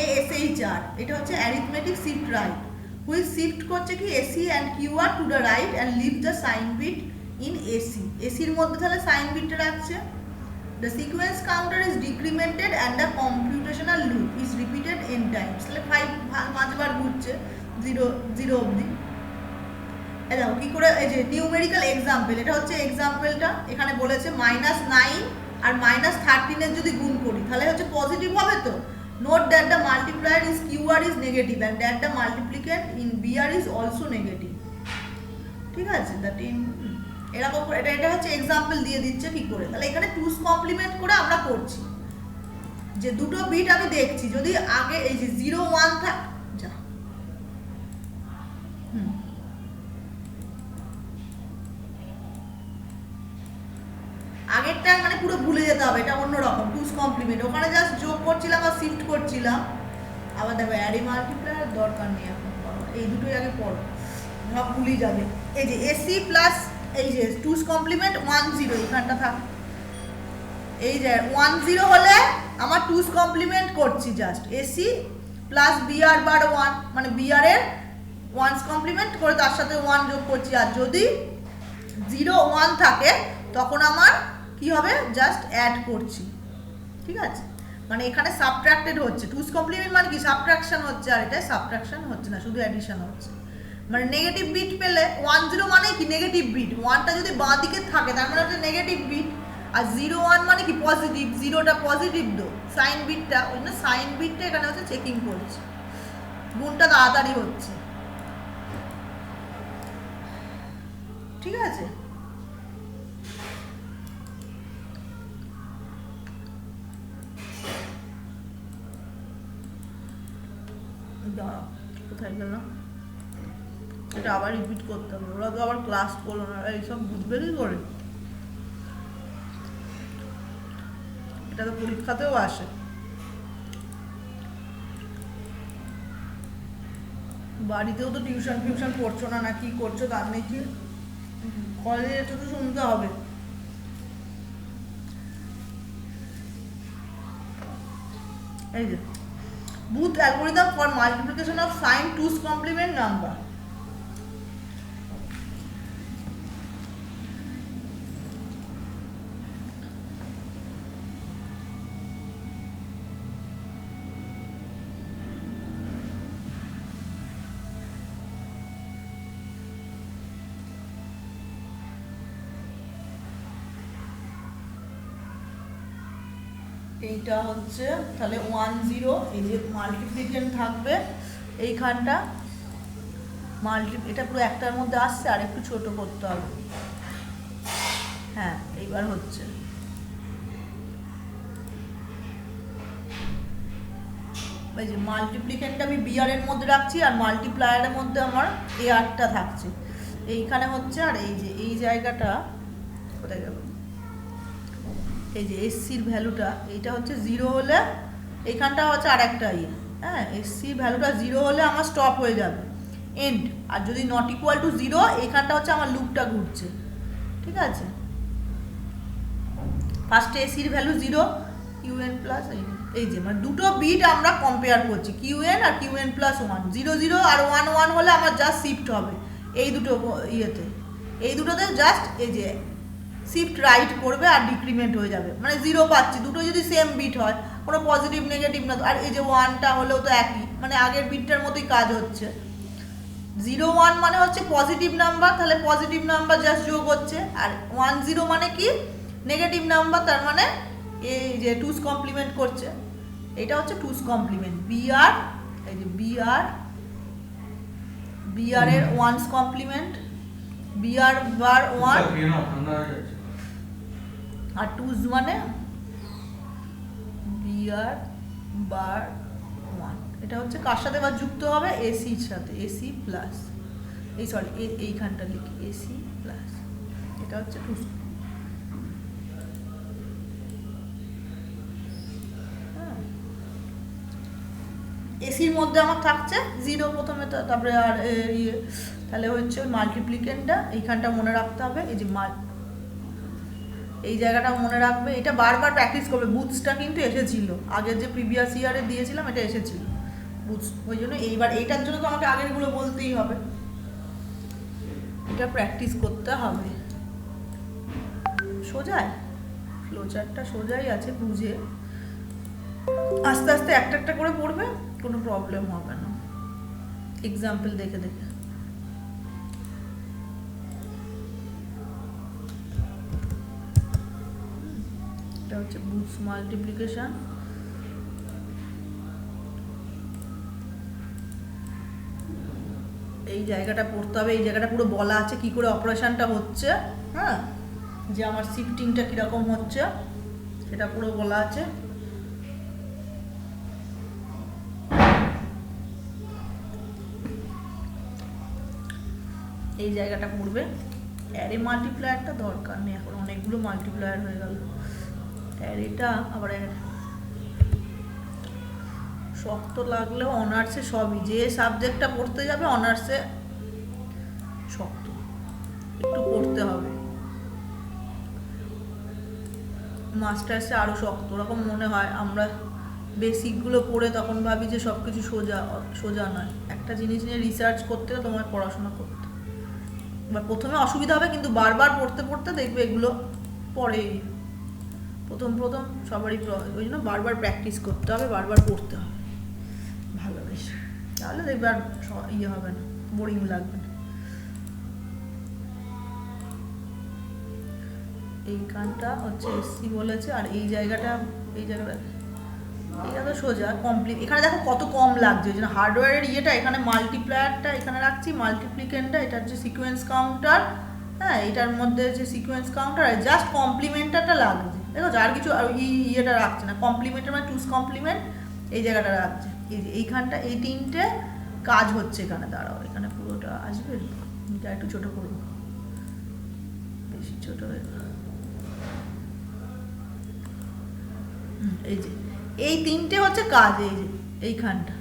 ASHR, এটা হচ্ছে arithmetic shift right, which shift করছে কি AC and Q R to the right and leave the sign bit in AC, এসির মধ্যে তাহলে sign বিটটা রাখছে। The sequence counter is decremented and the computational loop is repeated n times, তাহলে 5 বার ঘুরছে 0 অবধি। এই দেখো কি করে, এই যে নিউমেরিক্যাল এক্সাম্পল, এটা হচ্ছে এক্সাম্পলটা, এখানে বলেছে -9 আর -13 এর যদি গুণ করি তাহলে হচ্ছে পজিটিভ হবে তো। Note that the multiplier is QR is negative and that the multiplicand in BR is also negative, ঠিক আছে, দ্যাট ইন এরকম করে এটা হচ্ছে এক্সাম্পল দিয়ে দিচ্ছে কি করে। তাহলে এখানে টুস কমপ্লিমেন্ট করে আমরা করছি, যে দুটো বিট আমি দেখছি, যদি আগে এই যে 0 1 থাক, যা আগেরটা মানে পুরো ভুলে যেতে হবে, এটা অন্যরকম টুস কমপ্লিমেন্ট, ওখানে জাস্ট যোগ করছিলাম আর শিফট করছিলাম। আবার দেখো অ্যারে মাল্টিপ্লায়ার দরকার নেই এখন, এই দুটোই আগে পড়ো, সব ভুলে যাবে। এই যে এসি প্লাস এই যে টুস কমপ্লিমেন্ট 1 0, এইখানটা থাক, এই যে 1 0 হলে আমার টুস কমপ্লিমেন্ট করছি, জাস্ট এসি প্লাস বিআর বার 1, মানে বিআর এর ওয়ান্স কমপ্লিমেন্ট করে তার সাথে 1 যোগ করছি। আর যদি 0 1 থাকে তখন আমার কি হবে, জাস্ট অ্যাড করছি, ঠিক আছে, মানে এখানে সাবট্রাক্টেড হচ্ছে। টুস কমপ্লিমেন্ট মানে কি সাবট্রাকশন হচ্ছে, আর এটা সাবট্রাকশন হচ্ছে না, শুধু অ্যাডিশন হচ্ছে। মানে নেগেটিভ বিট পেলে 1 0 মানে কি নেগেটিভ বিট, 1টা যদি বাঁ দিকে থাকে তার মানে হচ্ছে নেগেটিভ বিট, আর 0 1 মানে কি পজিটিভ, 0টা পজিটিভ দো সাইন বিটটা, ওই জন্য সাইন বিটটা এখানে হচ্ছে চেকিং করছে, গুণটা তাড়াতাড়ি হচ্ছে, ঠিক আছে। দাঁড়াও, কোথায় গেল, এটা আবার রিপিট করতে হবে, ওরা তো আবার ক্লাস করলো না, এইসব বুঝবে কি করে, এটা তো পরীক্ষাতেও আসে। বাড়িতেও তো টিউশন করছো না, না কি করছো তার নেই কি, কলেজে তো শুনতে হবে। এই যে Booth algorithm for multiplication of sign twos complement number. এইটা হচ্ছে তাহলে 1 0, এই যে মাল্টিপ্লিকেশন থাকবে এইখানটা, এটা পুরো একটার মধ্যে আসছে, আর একটু ছোট করতে হবে, হ্যাঁ এইবার হচ্ছে, এই যে মাল্টিপ্লিকেশনটা আমি বিআর এর মধ্যে রাখছি আর মাল্টিপ্লায়ারের মধ্যে আমার এআরটা থাকছে এইখানে হচ্ছে, আর এই যে এই জায়গাটা কোথায় গেল, এই যে এসসির ভ্যালুটা এইটা হচ্ছে 0 হলে এইখানটা হচ্ছে আর একটা হ্যাঁ, এসসির ভ্যালুটা 0 হলে আমার স্টপ হয়ে যাবে, এন্ড, আর যদি নট ইকুয়াল টু 0 এইখানটা হচ্ছে আমার লুপটা ঘুরছে, ঠিক আছে। ফার্স্টে এসির ভ্যালু 0, কিউএন প্লাস এই যে মানে দুটো বিট আমরা কম্পেয়ার করছি, কিউএন আর কিউএন প্লাস 1, 0 0 আর 1 1 হলে আমার জাস্ট শিফট হবে এই দুটো এই দুটোতে জাস্ট এই যে শিফট রাইট করবে আর ডিক্রিমেন্ট হয়ে যাবে, মানে 0 পাচ্ছি, দুটো যদি সেম বিট হয়, কোনো পজিটিভ নেগেটিভ না, আর এই যে 1টা হলেও তো একই, মানে আগের বিটটার মতোই কাজ হচ্ছে। 0 1 মানে হচ্ছে পজিটিভ নাম্বার, তাহলে পজিটিভ নাম্বার জাস্ট যোগ হচ্ছে, আর 1 0 মানে কি নেগেটিভ নাম্বার, তার মানে এই যে টুস কমপ্লিমেন্ট করছে, এটা হচ্ছে টুস কমপ্লিমেন্ট, বিআর, এই যে বিআর এর ওয়ানস কমপ্লিমেন্ট, বিআর বার 1 আর টুস মানে বিআর বার 1, এটা হচ্ছে কার সাথে এবার যুক্ত হবে, এসির সাথে, এসি প্লাস এই সরি এইখানটা লিখি এসি প্লাস, এটা হচ্ছে টুস। এসির মধ্যে আমার থাকছে 0 প্রথমে, তারপরে আর ইয়ে, তাহলে হচ্ছে ওই মাল্টিপ্লিকেন্টটা এইখানটা মনে রাখতে হবে। এই যে এই জায়গাটা মনে রাখবে, এটা বারবার প্র্যাকটিস করবে। বুথসটা কিন্তু এসেছিল আগের যে প্রিভিয়াস ইয়ারে দিয়েছিলাম, এটা এসেছিল বুথস, ওই জন্য এইবার এইটার জন্য তো আমাকে আগেরগুলো বলতেই হবে, এটা প্র্যাকটিস করতে হবে। সোজাই ফ্লোচারটা সোজাই আছে, বুঝে আস্তে আস্তে একটা একটা করে পড়বে, কোনো প্রবলেম হবে না। এক্সাম্পল দেখে দেখে এটা হচ্ছে বুথস মাল্টিপ্লিকেশন। এই জায়গাটা পড়তে হবে, এই জায়গাটা পুরো বলা আছে কি করে অপারেশনটা হচ্ছে, হ্যাঁ, যে আমার শিফটিংটা কিরকম হচ্ছে সেটা পুরো বলা আছে। এই জায়গাটা পড়বে। অ্যারে মাল্টিপ্লায়ারটা দরকার নেই এখন, অনেকগুলো মাল্টিপ্লায়ার হয়ে গেল। অ্যারেটা আবার শক্ত লাগলেও অনার্সে সবই, যে সাবজেক্টটা পড়তে যাবে অনার্সে শক্ত একটু পড়তে হবে, মাস্টার্সে আরও শক্ত ওরকম মনে হয়। আমরা বেসিকগুলো পড়ে তখন ভাবি যে সব কিছু সোজা, সোজা নয়। একটা জিনিস নিয়ে রিসার্চ করতে তোমার পড়াশোনা করতে এবার প্রথমে অসুবিধা হবে, কিন্তু বারবার পড়তে পড়তে দেখবে এগুলো পরে প্রথম প্রথম সবারই, ওই জন্য বারবার প্র্যাকটিস করতে হবে, বারবার পড়তে হবে ভালো বেশ, তাহলে দেখবে আর ইয়ে হবে না, বোরিং লাগবে না। এইখানটা হচ্ছে এসসি বলেছে, আর এই জায়গাটা এটা তো সোজা কমপ্লিট। এখানে দেখো কত কম লাগছে, ওই জন্য হার্ডওয়্যারের ইয়েটা এখানে, মাল্টিপ্লায়ারটা এখানে রাখছি, মাল্টিপ্লিকেন্টটা এটা হচ্ছে সিকোয়েন্স কাউন্টার, হ্যাঁ, এটার মধ্যে যে সিকোয়েন্স কাউন্টার আর জাস্ট কমপ্লিমেন্টারটা লাগছে, দেখো আর কিছু আর ইয়েটা রাখছে না। কমপ্লিমেন্টার মানে টুস কমপ্লিমেন্ট, এই জায়গাটা রাখছে। এই যে এইখানটা এই তিনটে কাজ হচ্ছে এখানে। দাঁড়াও, এখানে পুরোটা আসবে, এটা একটু ছোটো করবো, বেশি ছোটো হয়ে গেল। এই যে এই তিনটে হচ্ছে কাজ, এই যে এইখানটা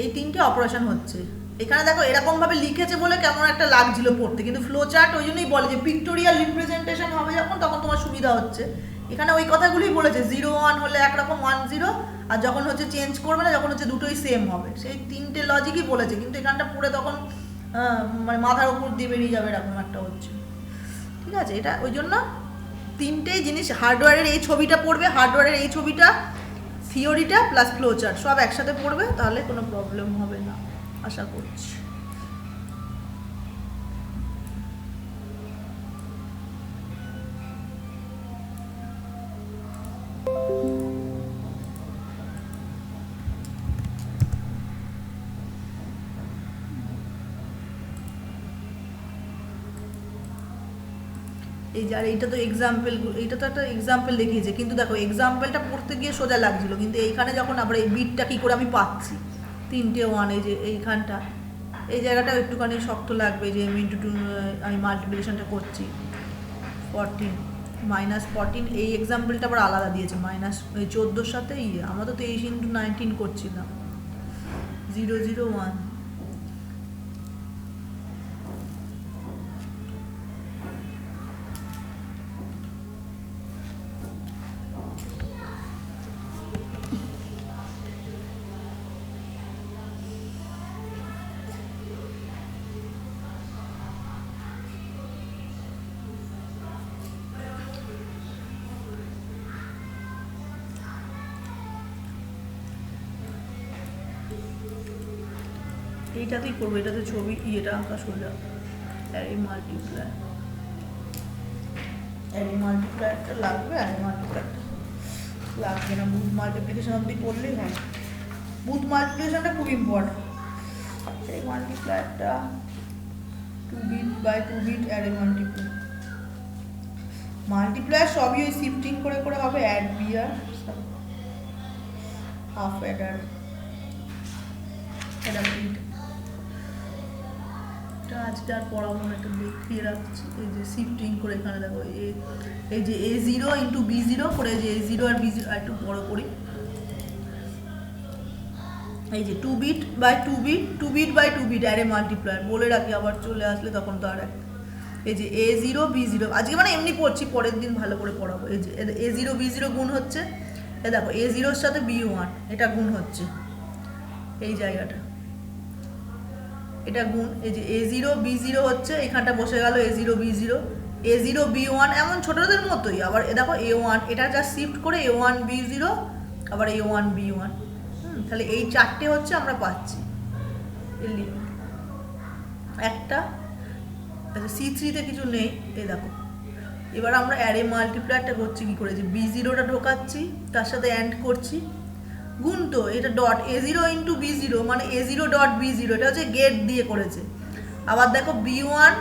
এই তিনটে অপারেশন হচ্ছে। এখানে দেখো এরকম ভাবে লিখেছে বলে কেমন একটা লাগছিল পড়তে, কিন্তু ফ্লো চার্ট ওই জন্যই বলে যে পিক্টোরিয়াল রিপ্রেজেন্টেশন হবে যখন, তখন তোমার সুবিধা হচ্ছে। এখানে ওই কথাগুলোই বলেছে, 0-1 হলে একরকম, 1-0, আর যখন হচ্ছে চেঞ্জ করবে না, যখন হচ্ছে দুটোই সেম হবে, সেই তিনটে লজিকই বলেছে। কিন্তু এখানটা পড়ে তখন মানে মাথার উপর দিয়ে বেরিয়ে যাবে এরকম একটা হচ্ছে, ঠিক আছে। এটা ওই জন্য তিনটেই জিনিস, হার্ডওয়্যারের এই ছবিটা পড়বে, হার্ডওয়্যারের এই ছবিটা, থিওরিটা প্লাস ফ্লো চার্ট সব একসাথে পড়বে, তাহলে কোনো প্রবলেম হবে না আশা করছি। এই যে আর এইটা তো এক্সাম্পল, এইটা তো একটা এক্সাম্পল দেখিয়েছে, কিন্তু দেখো এক্সাম্পলটা পড়তে গিয়ে সোজা লাগছিল, কিন্তু এইখানে যখন আবার এই বিটটা কী করে আমি পাচ্ছি, 3-1, এই যে এইখানটা এই জায়গাটাও একটুখানি শক্ত লাগবে, যে আমি আমি মাল্টিপ্লিকেশনটা করছি 14 -14, এই এক্সাম্পলটা আবার আলাদা দিয়েছে, -14 সাথে ইয়ে, আমরা তো 23x19 করছিলাম, 0-0-1। এইটাতেই করবো, এটাতে ছবি ইয়েটা আঁকা সোজা। অ্যারে মাল্টিপ্লায়ারটা লাগবে, অ্যারে মাল্টিপ্লায়ারটা লাগবে না, বুথ মাল্টিপ্লিকেশন অবধি করলেই হয়। বুথ মাল্টিপ্লিকেশনটা খুব ইম্পর্টেন্ট। এই মাল্টিপ্লায়ারটা 2 bit by 2 bit array multiplier সবই ওই শিফটিং করে করে হবে, অ্যাড বিয়ার হাফ অ্যাডার, এটা আজকে আর পড়াবো না, এটা দেখিয়ে রাখছি। এই যে শিফটিং করে এখানে দেখো, এই যে A0 × B0 করে, যে A0 আর B0 একটু বড় করি, এই যে 2 bit by 2 bit 2 bit by 2 bit array multiplier বলে রাখি, আবার চলে আসলে তখন তো আর এই যে A0 B0 আজকে মানে এমনি পড়ছি, পরের দিন ভালো করে পড়াবো। এই যে A0 B0 গুণ হচ্ছে, এ দেখো A0 এর সাথে B1 এটা গুণ হচ্ছে, এই জায়গাটা এটা গুণ, এই যে A0 B0 হচ্ছে, এখানটা বসে গেল A0 B0, A0 B1 এমন ছোটদের মতোই। আবার এ দেখো A1 এটা যা শিফট করে A1 B0 আবার A1 B1, তাহলে এই চারটে হচ্ছে আমরা পাচ্ছি এর লিমিট একটা। আচ্ছা C3-তে কিছু নেই, এই দেখো এবার আমরা অ্যারে মাল্টিপ্লায়ারটা করছি কি করে, যে B0টা ঢোকাচ্ছি তার সাথে অ্যান্ড করছি, গুণ তো এটা ডট A0 ইন্টু B0 মানে A0 ডট B0, এটা হচ্ছে গেট দিয়ে করেছে। আবার দেখো B1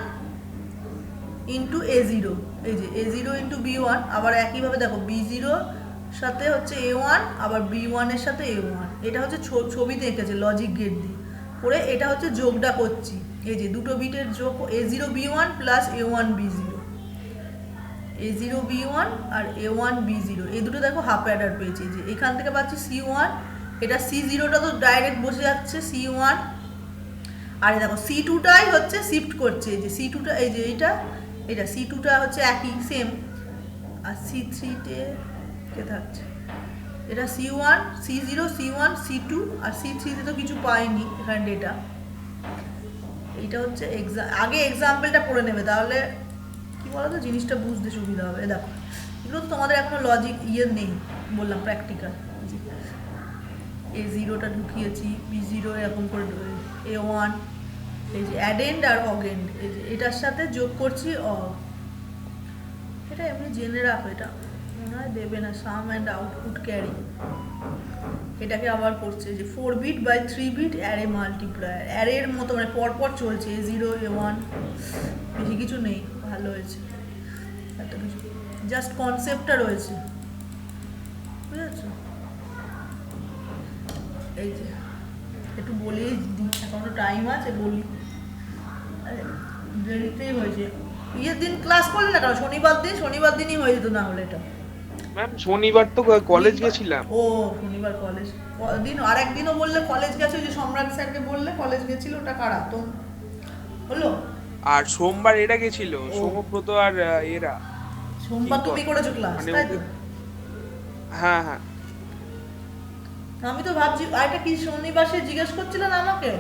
ইন্টু A0, এই যে A0 ইন্টু B1, আবার একইভাবে দেখো B0 সাথে হচ্ছে A1 আবার B1 এর সাথে A1, এটা হচ্ছে ছবিতে এঁকেছে লজিক গেট দিয়ে করে, এটা হচ্ছে যোগটা করছি, এই যে দুটো বিটের যোগ A0 B1 plus A1 B0, A0 B1 আর A1 B0 এই দুটো দেখো হাফ অ্যাডার পেয়েছি, যে এখান থেকে পাচ্ছি C1, এটা C0টা তো ডাইরেক্ট বসে যাচ্ছে C1, আর এই দেখো C2টাই হচ্ছে শিফট করছে, এই যে C2টা এই যে এটা C2টা হচ্ছে একই সেম, আর C3-তে কে থাকছে, এটা C1 C0 C1 C2, আর C3-তে তো কিছু পাইনি এখানে ডেটা। এইটা হচ্ছে আগে এক্সাম্পলটা পড়ে নেবে, তাহলে কি বলতো জিনিসটা বুঝতে সুবিধা হবে। দেখো এগুলো তো তোমাদের এখনো লজিক নেই, বললাম প্র্যাকটিক্যাল। A0টা ঢুকিয়েছি, B0 এরকম করে A1, এই যে অ্যাডেন্ড আর অগেন্ড, এই যে এটার সাথে যোগ করছি এটা এমনি জেনে রাখো, এটা মনে হয় দেবে না, সাম অ্যান্ড আউটপুট ক্যারি, এটাকে আবার করছে যে 4 bit by 3 bit array multiplier, অ্যারের মতো মানে পরপর চলছে A0 A1, বেশি কিছু নেই, ভালো হয়েছে, এত কিছু জাস্ট কনসেপ্টটা রয়েছে, বুঝেছো? এই যে একটু বলেই দিই, এখনো টাইম আছে বলি, দেরিতেই হয়েছে। ইয়ের দিন ক্লাস করলে না, কারণ শনিবার দিনই হয়ে যেত, না হলে এটা ম্যাম শনিবার তো কলেজ গেছিলাম। ও শনিবার কলেজ দিন, আর একদিনও বললে কলেজ গেছে, যে সম্রাট স্যারকে বললে কলেজ গেছিল, ওটা কারা তো হলো। আর সোমবার এরা গেছিল, সোমব্রত আর এরা। সোমবার তুমি করেছো ক্লাস, মানে তাই তো? হ্যাঁ হ্যাঁ, আমি তো ভাবছি এটা কি শনিবার সে জিজ্ঞেস করছিল না আমাকে,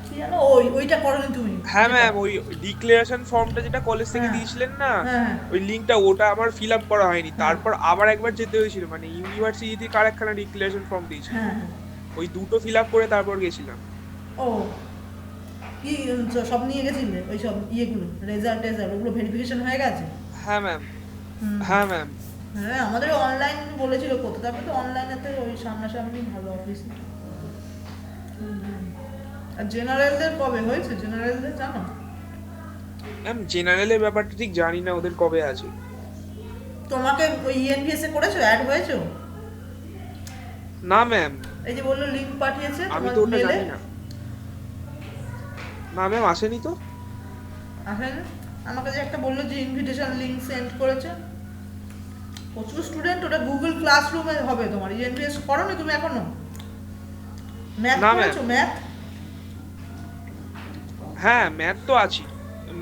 কি জানো ওইটা করোনি তুমি? হ্যাঁ ম্যাম ওই ডিক্লারেশন ফর্মটা যেটা কলেজ থেকে হ্যাঁ। দিয়েছিলেন না, হ্যাঁ। ওই লিংকটা ওটা আমার ফিল আপ করা হয়নি, তারপর আবার একবার যেতে হয়েছিল, মানে ইউনিভার্সিটি থেকে আরেকখানা ডিক্লারেশন ফর্ম দিয়েছিল, হ্যাঁ ওই দুটো ফিল আপ করে তারপর গেছিলাম। ও কি সব নিয়ে গেছিলে ওই সব ইয়েগুলো, রেজাল্ট ওগুলো ভেরিফিকেশন হয়ে গেছে? হ্যাঁ ম্যাম, হ্যাঁ ম্যাম। হ্যাঁ আমাদের অনলাইন বলেছিল করতে, তারপরে তো অনলাইনেতে ওই সামনাসামনি ভালো অফিস। আর জেনারেলদের কবে হয়েছে, জেনারেলদের জানো? ম্যাম জেনারেলের ব্যাপারটা ঠিক জানি না, ওদের কবে আছে। তোমাকে ওই ইএনভিএস এ করেছো, অ্যাড হয়েছো? না ম্যাম, এই যে বললো লিংক পাঠিয়েছে আমি তোমার তো ওটা মেলে, জানি না। না ম্যাম আসেনি তো। আসেনি? আমাকে যে একটা বললো যে ইনভিটেশন লিংক সেন্ড করেছে, প্রচুর স্টুডেন্ট, ওটা গুগল ক্লাসরুমে হবে। তোমার ইএনভিএস করোনি তুমি এখনো? ম্যাথ না, করেছো? ম্যাথ? হ্যাঁ ম্যাথ তো আছি,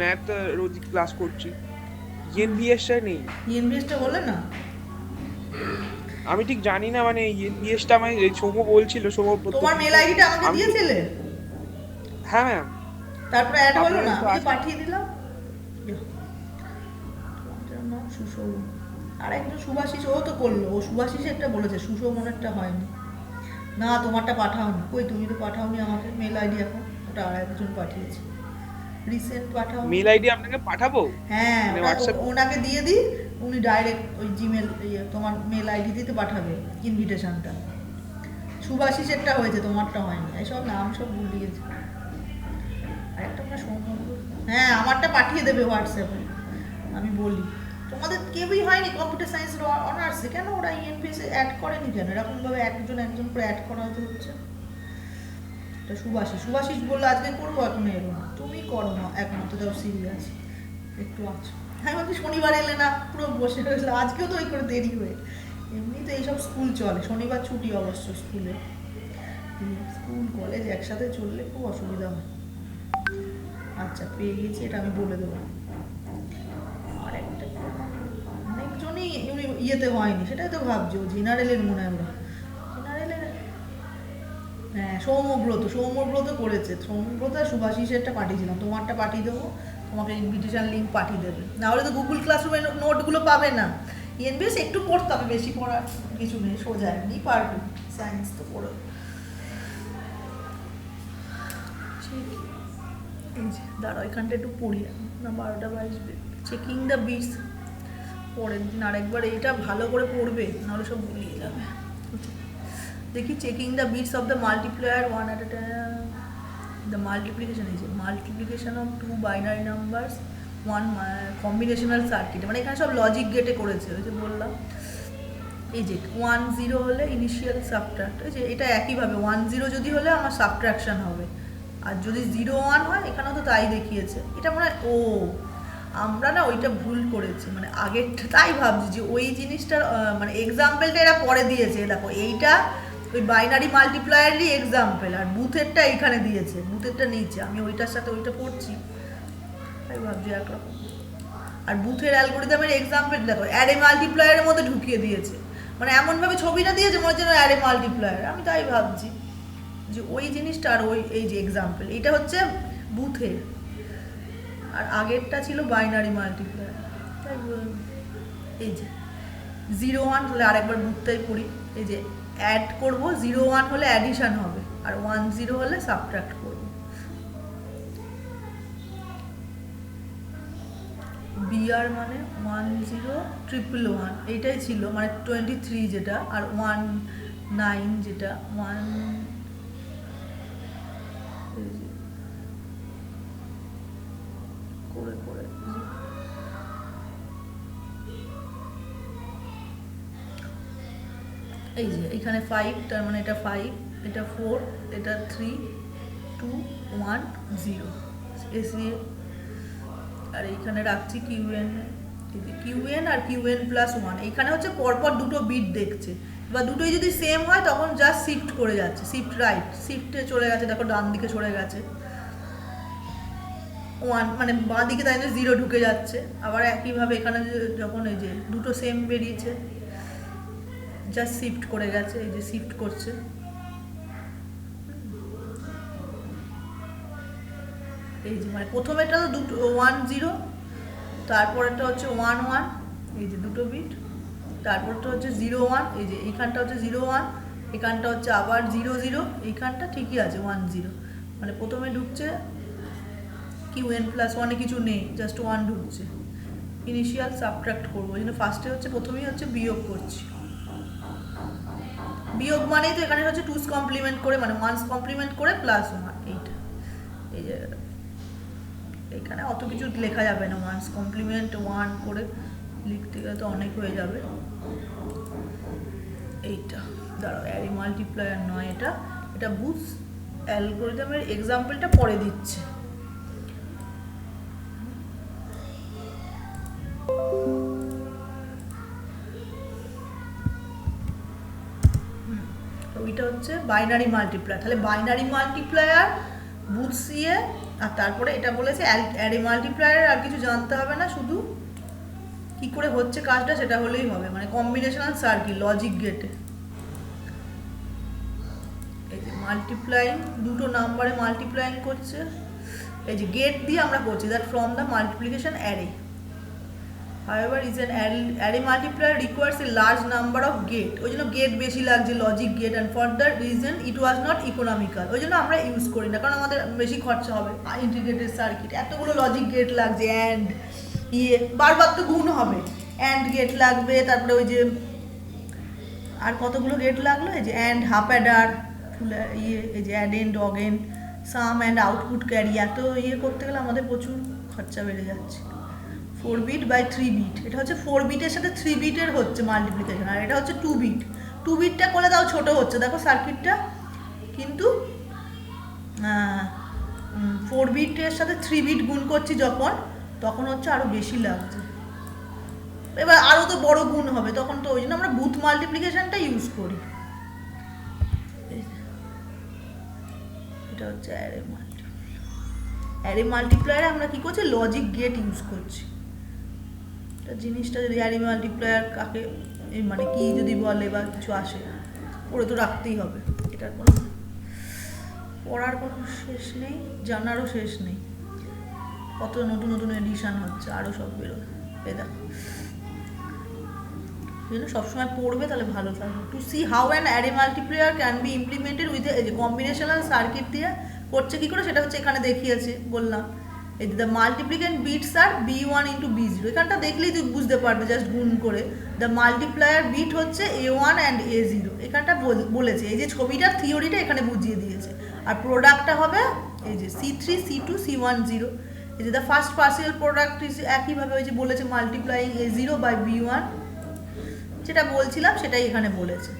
ম্যাথ রোজ ক্লাস করছি, ইএনভিএসটা নেই। ইএনভিএসটা বলে না, আমি ঠিক জানি না, মানে ইএনভিএসটা আমায় সৌম বলছিল, সৌম তোমার মেল আইডিটা আমাকে দিয়েছিলে? হ্যাঁ ম্যাম। তারপরে অ্যাড হলো না, আপনার তো আমি আছে। পাঠিয়ে দিলাম। তোমার নাম সুশোভ, আর একজন সুভাষিস, ও তো করলো, ও সুভাষিস একটা বলেছে, সুশোভনেরটা হয়নি। না তোমারটা পাঠাওনি, কই তুমি তো পাঠাওনি আমাকে মেল আইডি, এখন ওটা আর একজন পাঠিয়েছে, রিসেন্ট পাঠাও। মেল আইডি আপনাকে পাঠাবো? হ্যাঁ মানে ওটা WhatsApp? ওনাকে দিয়ে দিই, উনি ডাইরেক্ট ওই জিমেল তোমার মেল আইডি দিতে পাঠাবে ইনভিটেশনটা। সুভাষিসেরটা হয়েছে, তোমারটা হয়নি, এইসব নাম সব ভুল দিয়েছে। আর একটা আমরা হ্যাঁ আমারটা পাঠিয়ে দেবে হোয়াটসঅ্যাপে, আমি বলি। তোমাদের কেউই হয়নি কম্পিউটার সায়েন্স অনার্সে, কেন ওরা ইএনপিএসে অ্যাড করেনি কেন? এরকমভাবে একজন করে অ্যাড করা হতে হচ্ছে। এটা সুভাষিস বললো আজকে করবো, এখন এলো না। তুমি করো না, এখন তো যাও সিরিয়াস একটু আছো। আমি বলছি শনিবার এলে না, পুরো বসে রয়েছে, আজকেও তো ওই করে দেরি হয়ে। এমনি তো এইসব স্কুল চলে, শনিবার ছুটি অবশ্য স্কুলে। স্কুল কলেজ একসাথে চললে খুব অসুবিধা হয়। আচ্ছা পেয়ে গেছি, এটা আমি বলে দেবো। আর একটা অনেকজনই ইয়েতে হয়নি, সেটাই তো ভাবছি। ও জেনারেলের মনে হয়, আমরা জেনারেলের, হ্যাঁ সৌম্যব্রত করেছে। সৌম্যব্রত আর সুভাষিসেরটা পাঠিয়েছিলাম, তোমারটা পাঠিয়ে দেবো, তোমাকে ইনভিটেশন লিঙ্ক পাঠিয়ে দেবে। নাহলে তো গুগল ক্লাসরুমে নোটগুলো পাবে না। এনবিএস একটু পড়তে হবে, বেশি পড়ার কিছু নেই, সোজা এমনি পারবে, সায়েন্স তো পড়ো। এই যে দাঁড়াও এখানটা একটু পড়ি না, 12টা বাজবে। চেকিং দ্য বিটস, পরের দিন আরেকবার এইটা ভালো করে পড়বে, নাহলে সব ভুলিয়ে যাবে। দেখি checking the bits of the multiplier one at a time. The multiplication, এই যে multiplication of two binary numbers one combinational circuit, মানে এখানে সব লজিক গেটে করেছে, ওই যে বললাম। এই যে 1 0 হলে ইনিশিয়াল সাবট্রাক্ট, এই যে এটা একইভাবে 1 0 যদি হলে আমার সাবট্রাকশন হবে, আর যদি 0 1 হয়, এখানেও তো তাই দেখিয়েছে। এটা মনে হয় আমরা না ওইটা ভুল করেছি, মানে আগেরটা, তাই ভাবছি যে ওই জিনিসটার মানে এক্সাম্পলটা এরা পরে দিয়েছে। দেখো এইটা ওই বাইনারি মাল্টিপ্লায়ারেরই এক্সাম্পল, আর বুথেরটা এইখানে দিয়েছে, বুথেরটা নিচে। আমি ওইটার সাথে ওইটা পড়ছি, তাই ভাবছি একরকম। আর বুথের অ্যালগোরিদমের এক্সাম্পল দেখো অ্যারে মাল্টিপ্লায়ারের মধ্যে ঢুকিয়ে দিয়েছে, মানে এমনভাবে ছবিটা দিয়েছে মনে হচ্ছে অ্যারে মাল্টিপ্লায়ার। আমি তাই ভাবছি যে ওই জিনিসটা, আর ওই এই যে এক্সাম্পল, এটা হচ্ছে বুথের, আর আগেরটা ছিল বাইনারি মাল্টিপ্লায়ার। তাই এই যে 0 1 হলে আরেকবার বুথটাই পড়ি। এই যে অ্যাড করব, 0 1 হলে অ্যাডিশন হবে, আর 1 0 হলে সাবট্রাক্ট করব। বিআর মানে 1 0 1 1 এইটাই ছিল, মানে 23 যেটা, আর 1 9 যেটা 1 করে করে এই যে এখানে 5, তার মানে এটা 5, এটা 4, এটা 3 2 1 0 এসিএ। আর এইখানে রাখছি কিউএন, কিউএন আর কিউএন প্লাস 1। এইখানে হচ্ছে পরপর দুটো বিট দেখছে, বা দুটোই যদি সেম হয় তখন জাস্ট শিফট করে যাচ্ছে, শিফট রাইট, শিফটে চলে গেছে, দেখো ডান দিকে সরে গেছে 1, মানে বাঁ দিকে তাই 0 ঢুকে যাচ্ছে। আবার একইভাবে এখানে যখন এই যে দুটো সেম বেরিয়েছে, জাস্ট শিফট করে গেছে, এই যে শিফট করছে। এই যে মানে প্রথমেটা তো দুটো 1 0, তারপরেরটা হচ্ছে 1 1, এই যে দুটো বিট, তারপরটা হচ্ছে 0 1, এই যে এইখানটা হচ্ছে 0 1, এখানটা হচ্ছে আবার 0 0, এইখানটা ঠিকই আছে 1 0, মানে প্রথমে ঢুকছে কিউএন প্লাস 1 কিছু নেই, জাস্ট 1 ঢুকছে। ইনিশিয়াল সাবট্রাক্ট করবো, এই জন্য ফার্স্টে হচ্ছে প্রথমেই হচ্ছে বিয়োগ করছি। বিয়োগ মানেই তো এখানে হচ্ছে 2's কমপ্লিমেন্ট করে, মানে 1's কমপ্লিমেন্ট করে প্লাস 1, এইটা এই যে এখানে অত কিছু লেখা যাবে না, 1's কমপ্লিমেন্ট 1 করে লিখতে গেলে তো অনেক হয়ে যাবে। এইটা দাঁড়াও, অ্যারে মাল্টিপ্লায়ার নয়, এটা এটা বুথ অ্যালগরিদমের এক্সাম্পলটা পরে দিচ্ছে। ওইটা হচ্ছে বাইনারি মাল্টিপ্লায়ার, তাহলে বাইনারি মাল্টিপ্লায়ার বুথ সিএ, আর তারপরে এটা বলেছে অ্যারে মাল্টিপ্লায়ার, আর কিছু জানতে হবে না, শুধু কি করে হচ্ছে কাজটা সেটা হলেই হবে, মানে কম্বিনেশনাল সার্কিট লজিক গেটে। এই যে মাল্টিপ্লাইং, দুটো নাম্বারে মাল্টিপ্লাইং করছে, এই যে গেট দিয়ে আমরা করছি, that from the multiplication array. However, is an array multiplier requires a large number of gate, ওই জন্য গেট বেশি লাগছে, logic gate, and for that reason it was not economical, ওই জন্য আমরা ইউজ করি না, কারণ আমাদের বেশি খরচা হবে। ইন্টিগ্রেটেড সার্কিট এতগুলো লজিক গেট লাগছে, অ্যান্ড বারবার তো গুণ হবে, অ্যান্ড গেট লাগবে, তারপরে ওই যে আর কতগুলো গেট লাগলো, এই যে অ্যান্ড হাফ অ্যাডার, এই যে অ্যাড এন্ড ডগ and, sum and output carry, এত করতে গেলে আমাদের প্রচুর খরচা বেড়ে যাচ্ছে। 4 বিট বাই 3 বিট, এটা হচ্ছে 4 বিটের সাথে 3 বিটের হচ্ছে মাল্টিপ্লিকেশন, আর এটা হচ্ছে 2 বিট। 2 বিটটা করলে তাও ছোটো হচ্ছে, দেখো সার্কিটটা, কিন্তু 4 বিটের সাথে 3 বিট গুণ করছি যখন, তখন হচ্ছে আরও বেশি লাগছে, এবার আরও তো বড় গুণ হবে তখন, তো ওই জন্য আমরা বুথ মাল্টিপ্লিকেশনটা ইউজ করি। এটা হচ্ছে অ্যারে মাল্টিপ্লায়ারে আমরা কি করছি, লজিক গেট ইউজ করছি। এটা জিনিসটা যদি অ্যারে মাল্টিপ্লায়ার কাকে মানে কি যদি বলে বা কিছু আসে, পড়ে তো রাখতেই হবে, এটার কোনো পড়ার কোনো শেষ নেই, জানারও শেষ নেই। কত নতুন নতুন এডিশন হচ্ছে, আরও সব বেরোবে, এ দেখো। সবসময় পড়বে তাহলে ভালো থাকবে। To see how an array multiplier can be implemented with a combinational circuit দিয়ে করছে কী করে, সেটা হচ্ছে এখানে দেখিয়েছে, বললাম। এই the multiplicand bits are B1 into B0, এখানটা দেখলেই তুই বুঝতে পারবে, জাস্ট গুণ করে। দ্য মাল্টিপ্লায়ার বিট হচ্ছে A1 অ্যান্ড A0, এখানটা বলেছে। এই যে ছবিটার থিওরিটা এখানে বুঝিয়ে দিয়েছে। আর প্রোডাক্টটা হবে এই যে C3 C2 C1 0। এই যে দ্য ফার্স্ট পার্সিয়াল প্রোডাক্ট একইভাবে ওই যে বলেছে মাল্টিপ্লাইং A0 বাই B1, যেটা বলছিলাম সেটাই এখানে বলেছে,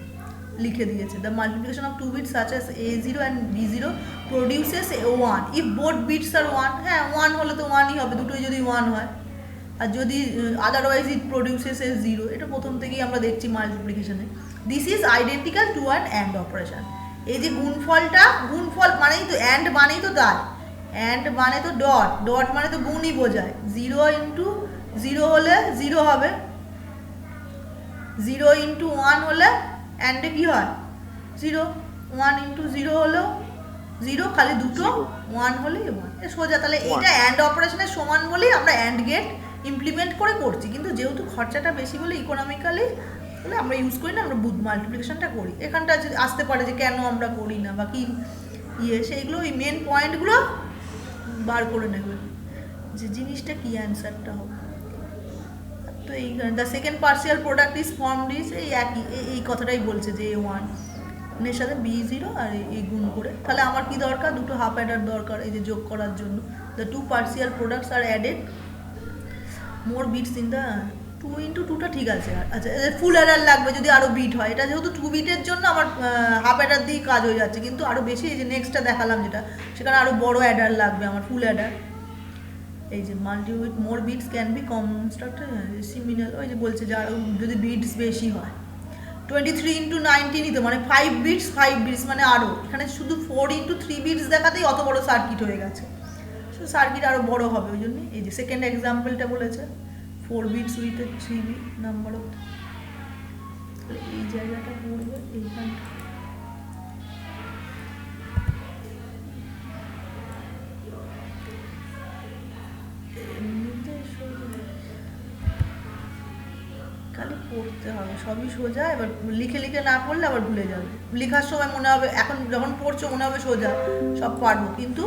লিখে দিয়েছে। The multiplication of two bits such as A0 and B0 produces A1 if both bits are 1। হ্যাঁ, 1 হলে তো 1ই হবে, দুটোই যদি 1 হয়। আর যদি আদারওয়াইজ ইট প্রডিউসেস A0, এটা প্রথম থেকেই আমরা দেখছি মাল্টিপ্লিকেশনে। This is identical to an and operation. এই যে গুণফলটা, গুণফল মানেই তো অ্যান্ড, মানেই তো তাই, অ্যান্ড মানে তো ডট, ডট মানে তো গুণই বোঝায়। 0 ইন্টু 0 হলে 0 হবে, 0 ইন্টু 1 হলে অ্যান্ডে কী হয় 0, 1 ইন্টু 0 হলেও 0, খালি দুটো 1 হলেই 1, সোজা। তাহলে এইটা অ্যান্ড অপারেশনের সমান বলেই আমরা অ্যান্ড গেট ইমপ্লিমেন্ট করে করছি। কিন্তু যেহেতু খরচাটা বেশি বলে ইকোনমিক্যালি বলে আমরা ইউজ করি না, আমরা মাল্টিপ্লিকেশনটা করি। এখানটা আসতে পারে যে কেন আমরা করি না বা কি সেইগুলো, ওই মেন পয়েন্টগুলো বার করে নেবে যে জিনিসটা কি অ্যান্সারটা হবে। তো এই the second partial product is formed is এই একই, এই কথাটাই বলছে যে A1 এর সাথে B0 আর এই গুণ করে। তাহলে আমার কি দরকার, দুটো হাফ অ্যাডার দরকার এই যে যোগ করার জন্য। The two partial products are added more bits in the 2 into 2টা ঠিক আছে। আচ্ছা, ফুল অ্যাডার লাগবে যদি আরও বিট হয়। এটা যেহেতু 2 বিটের জন্য আমার হাফ অ্যাডার দিয়ে কাজ হয়ে যাচ্ছে, কিন্তু আরও বেশি এই যে নেক্সটটা দেখালাম যেটা, সেখানে আরও বড় অ্যাডার লাগবে আমার, ফুল অ্যাডার। এই যে multi with more bits can be constructed similar, ওই যে বলছে যে আরও যদি বিটস বেশি হয়। 23 ইন্টু 19ই তো মানে 5 বিটস মানে আরও, এখানে শুধু 4 ইন্টু 3 বিটস দেখাতেই অত বড় সার্কিট হয়ে গেছে। সো সার্কিট আরও বড় হবে, ওই জন্যই এই যে সেকেন্ড এক্সাম্পলটা বলেছে 4 bits with 3 bit number of. তাহলে এই জায়গাটা পড়বে এইখানটা। খালি পড়তে হবে, সবই সোজা। এবার লিখে লিখে না পড়লে আবার ভুলে যাবে। লেখার সময় মনে হবে, এখন যখন পড়ছো মনে হবে সোজা, সব পারবো, কিন্তু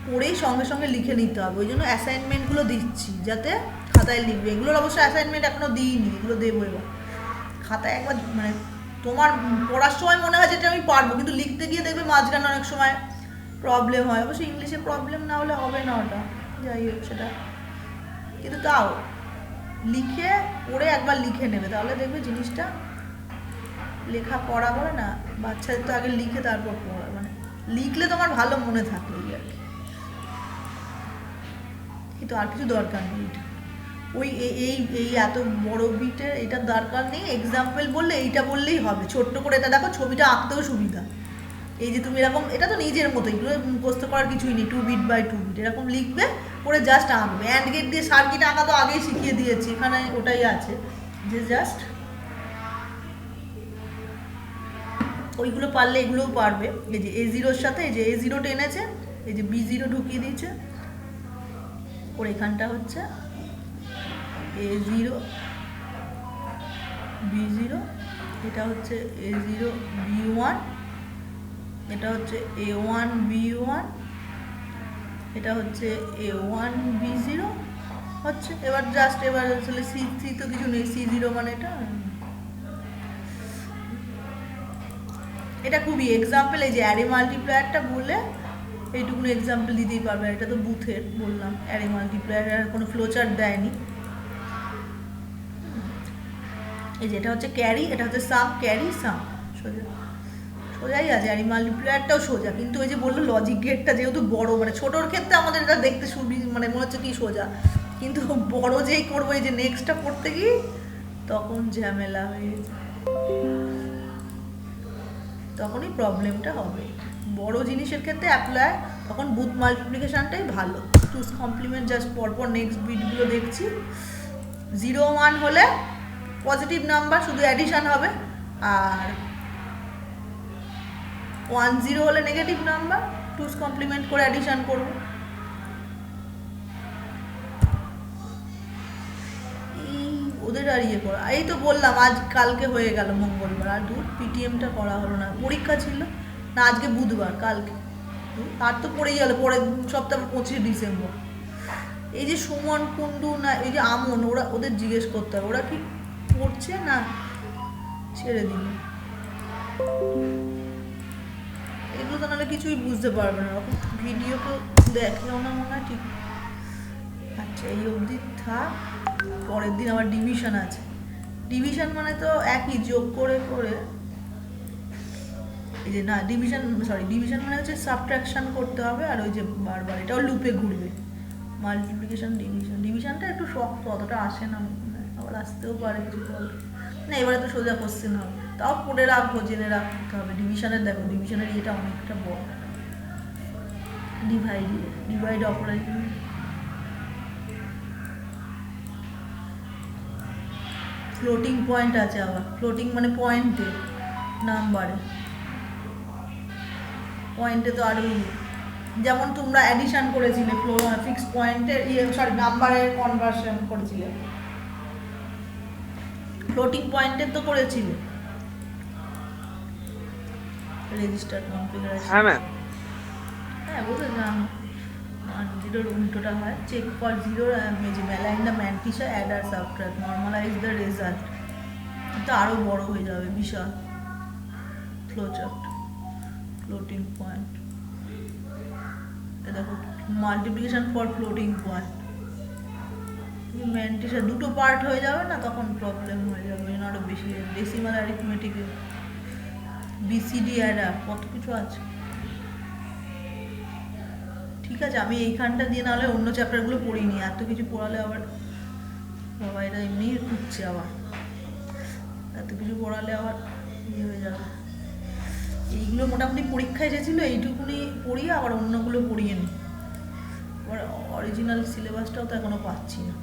পড়েই সঙ্গে সঙ্গে লিখে নিতে হবে। ওই জন্য অ্যাসাইনমেন্টগুলো দিচ্ছি যাতে খাতায় লিখবে। এগুলোর অবশ্য অ্যাসাইনমেন্ট এখনও দিইনি, এগুলো দেবো এবার। খাতায় একবার মানে তোমার পড়ার সময় মনে হয় যেটা আমি পারবো, কিন্তু লিখতে গিয়ে দেখবে মাঝখানে অনেক সময় প্রবলেম হয়। অবশ্যই ইংলিশে প্রবলেম না হলে হবে না ওটা, যাই হোক সেটা, কিন্তু তাও লিখে পড়ে একবার লিখে নেবে, তাহলে দেখবে জিনিসটা লেখা পড়া বলে না, বাচ্চাদের তো আগে লিখে তারপর পড়া, মানে লিখলে তোমার ভালো মনে থাকে আর কি। কিন্তু আর কিছু দরকার নেই, ওই এই এত বড় বিটের এটার দরকার নেই। এক্সাম্পল বললে এইটা বললেই হবে, ছোট্ট করে। এটা দেখো ছবিটা আঁকতেও সুবিধা। এই যে তুমি এরকম, এটা তো নিজের মতো, এগুলো মুখস্থ করার কিছুই নেই। 2 বিট বাই 2 বিট এরকম লিখবে, করে জাস্ট আঁকবে। অ্যান্ড গেট দিয়ে সার্কিট আঁকা তো আগেই শিখিয়ে দিয়েছি, এখানে ওটাই আছে যে জাস্ট ওইগুলো পারলে এগুলোও পারবে। এই যে A0-র সাথে এই যে A0 টেনেছে, এই যে B0 ঢুকিয়ে দিয়েছে, ওর এখানটা হচ্ছে A0 B0, এটা হচ্ছে A0 B1, এটা হচ্ছে A1 B1, এটা হচ্ছে A1 B0 হচ্ছে। এবার জাস্ট এবার আসলে C3 তো কিছু নেই, C0 মানে এটা খুবই এক্সাম্পল। এই যে অ্যারে মাল্টিপ্লায়ারটা বলে এইটুকুন এক্সাম্পল দিতেই পারবে। এটা তো বুথের বললাম, অ্যারে মাল্টিপ্লায়ার কোনো ফ্লোচার্ট দেয়নি। এই যে এটা হচ্ছে ক্যারি, এটা হচ্ছে সাম, ক্যারি সাম, সোজা সোজাই আছে। অ্যারে মাল্টিপ্লায়ারটাও সোজা, কিন্তু ওই যে বললো লজিক গেটটা যেহেতু বড়, মানে ছোটোর ক্ষেত্রে আমাদের এটা দেখতে মানে মনে হচ্ছে কি সোজা, কিন্তু বড় যেই করবো এই যে নেক্সটটা করতে গিয়ে তখন ঝামেলা হয়ে যায়, তখনই প্রবলেমটা হবে। বড় জিনিসের ক্ষেত্রে অ্যাপ্লাই, তখন বুথ মাল্টিপ্লিকেশনটাই ভালো। চুজ কমপ্লিমেন্ট জাস্ট পরপর নেক্সট বিটগুলো দেখছি। 0 1 হলে পজিটিভ নাম্বার, শুধু অ্যাডিশন হবে, আর 1 0 হলে নেগেটিভ নাম্বার, চুজ কমপ্লিমেন্ট করে অ্যাডিশন করবো। ওদের আর ইয়ে করা, এই তো বললাম আজ কালকে হয়ে গেল মঙ্গলবার, আর দূর পিটিএমটা করা হলো না, পরীক্ষা ছিল না, আজকে বুধবার, কালকে আর তো পড়েই গেল, পরের সপ্তাহ 25 ডিসেম্বর। এই যে সুমন, কুন্ডু, না এই যে আমন, ওরা ওদের জিজ্ঞেস করতে হবে ওরা কি পড়ছে না ছেড়ে দিল, এগুলো তো নাহলে কিছুই বুঝতে পারবে না, ওরকম ভিডিও কেউ দেখেও না মনে হয় ঠিক। আচ্ছা এই অবধি থাক, পরের দিন আবার ডিভিশন আছে। ডিভিশন মানে তো একই, যোগ করে করে, এই যে না ডিভিশন, সরি ডিভিশন মানে হচ্ছে সাবট্রাকশন করতে হবে, আর ওই যে বারবার এটাও লুপে ঘুরবে। মাল্টিপ্লিকেশন, ডিভিশনটা একটু শক্ত, অতটা আসে না, আবার আসতেও পারে কিছু বলে না। এবারে তো সোজা কোশ্চেন হবে, তাও পড়ে রাখবো, জেনে রাখতে হবে। ডিভিশনের দেখো, ডিভিশনের ইয়েটা অনেকটা বড়। ডিভাইড অপারেশন, ফ্লোটিং পয়েন্ট আছে, আবার ফ্লোটিং মানে পয়েন্টে, নাম্বারে, পয়েন্টে তো আরও যেমন তোমরা অ্যাডিশন করেছিলে ফিক্স পয়েন্টের ইয়ে, সরি নাম্বারের কনভার্সন করেছিলে, ফ্লোটিং পয়েন্টের তো করেছিলে রেজিস্টার কনফিগারেশন। হ্যাঁ ম্যাম। হ্যাঁ বুঝে জানো, 0 উল্টোটা হয়, check for 0, align the mantissa, add or subtract, normalize the result. এটা আরও বড় হয়ে যাবে, বিশাল ফ্লোচার্ট। ফ্লোটিং পয়েন্ট, দেখো multiplication for floating point, mantissa দুটো পার্ট হয়ে যাবে না, তখন প্রবলেম হয়ে যাবে, ওই জন্য আরও বেশি। ডেসিমাল অ্যারিথমেটিকে বিসিডি অ্যাডার, কত কিছু আছে। ঠিক আছে, আমি এইখানটা দিয়ে নাহলে অন্য চ্যাপ্টারগুলো পড়িনি, এত কিছু পড়ালে আবার বাবা এরা এমনি খুঁজছে, আবার এত কিছু পড়ালে আবার ইয়ে হয়ে যাবে। এইগুলো মোটামুটি পরীক্ষা এসেছিলো, এইটুকুনি পড়িয়ে আবার অন্যগুলো পড়িয়ে নিই, আবার অরিজিনাল সিলেবাসটাও তো এখনও পাচ্ছি না।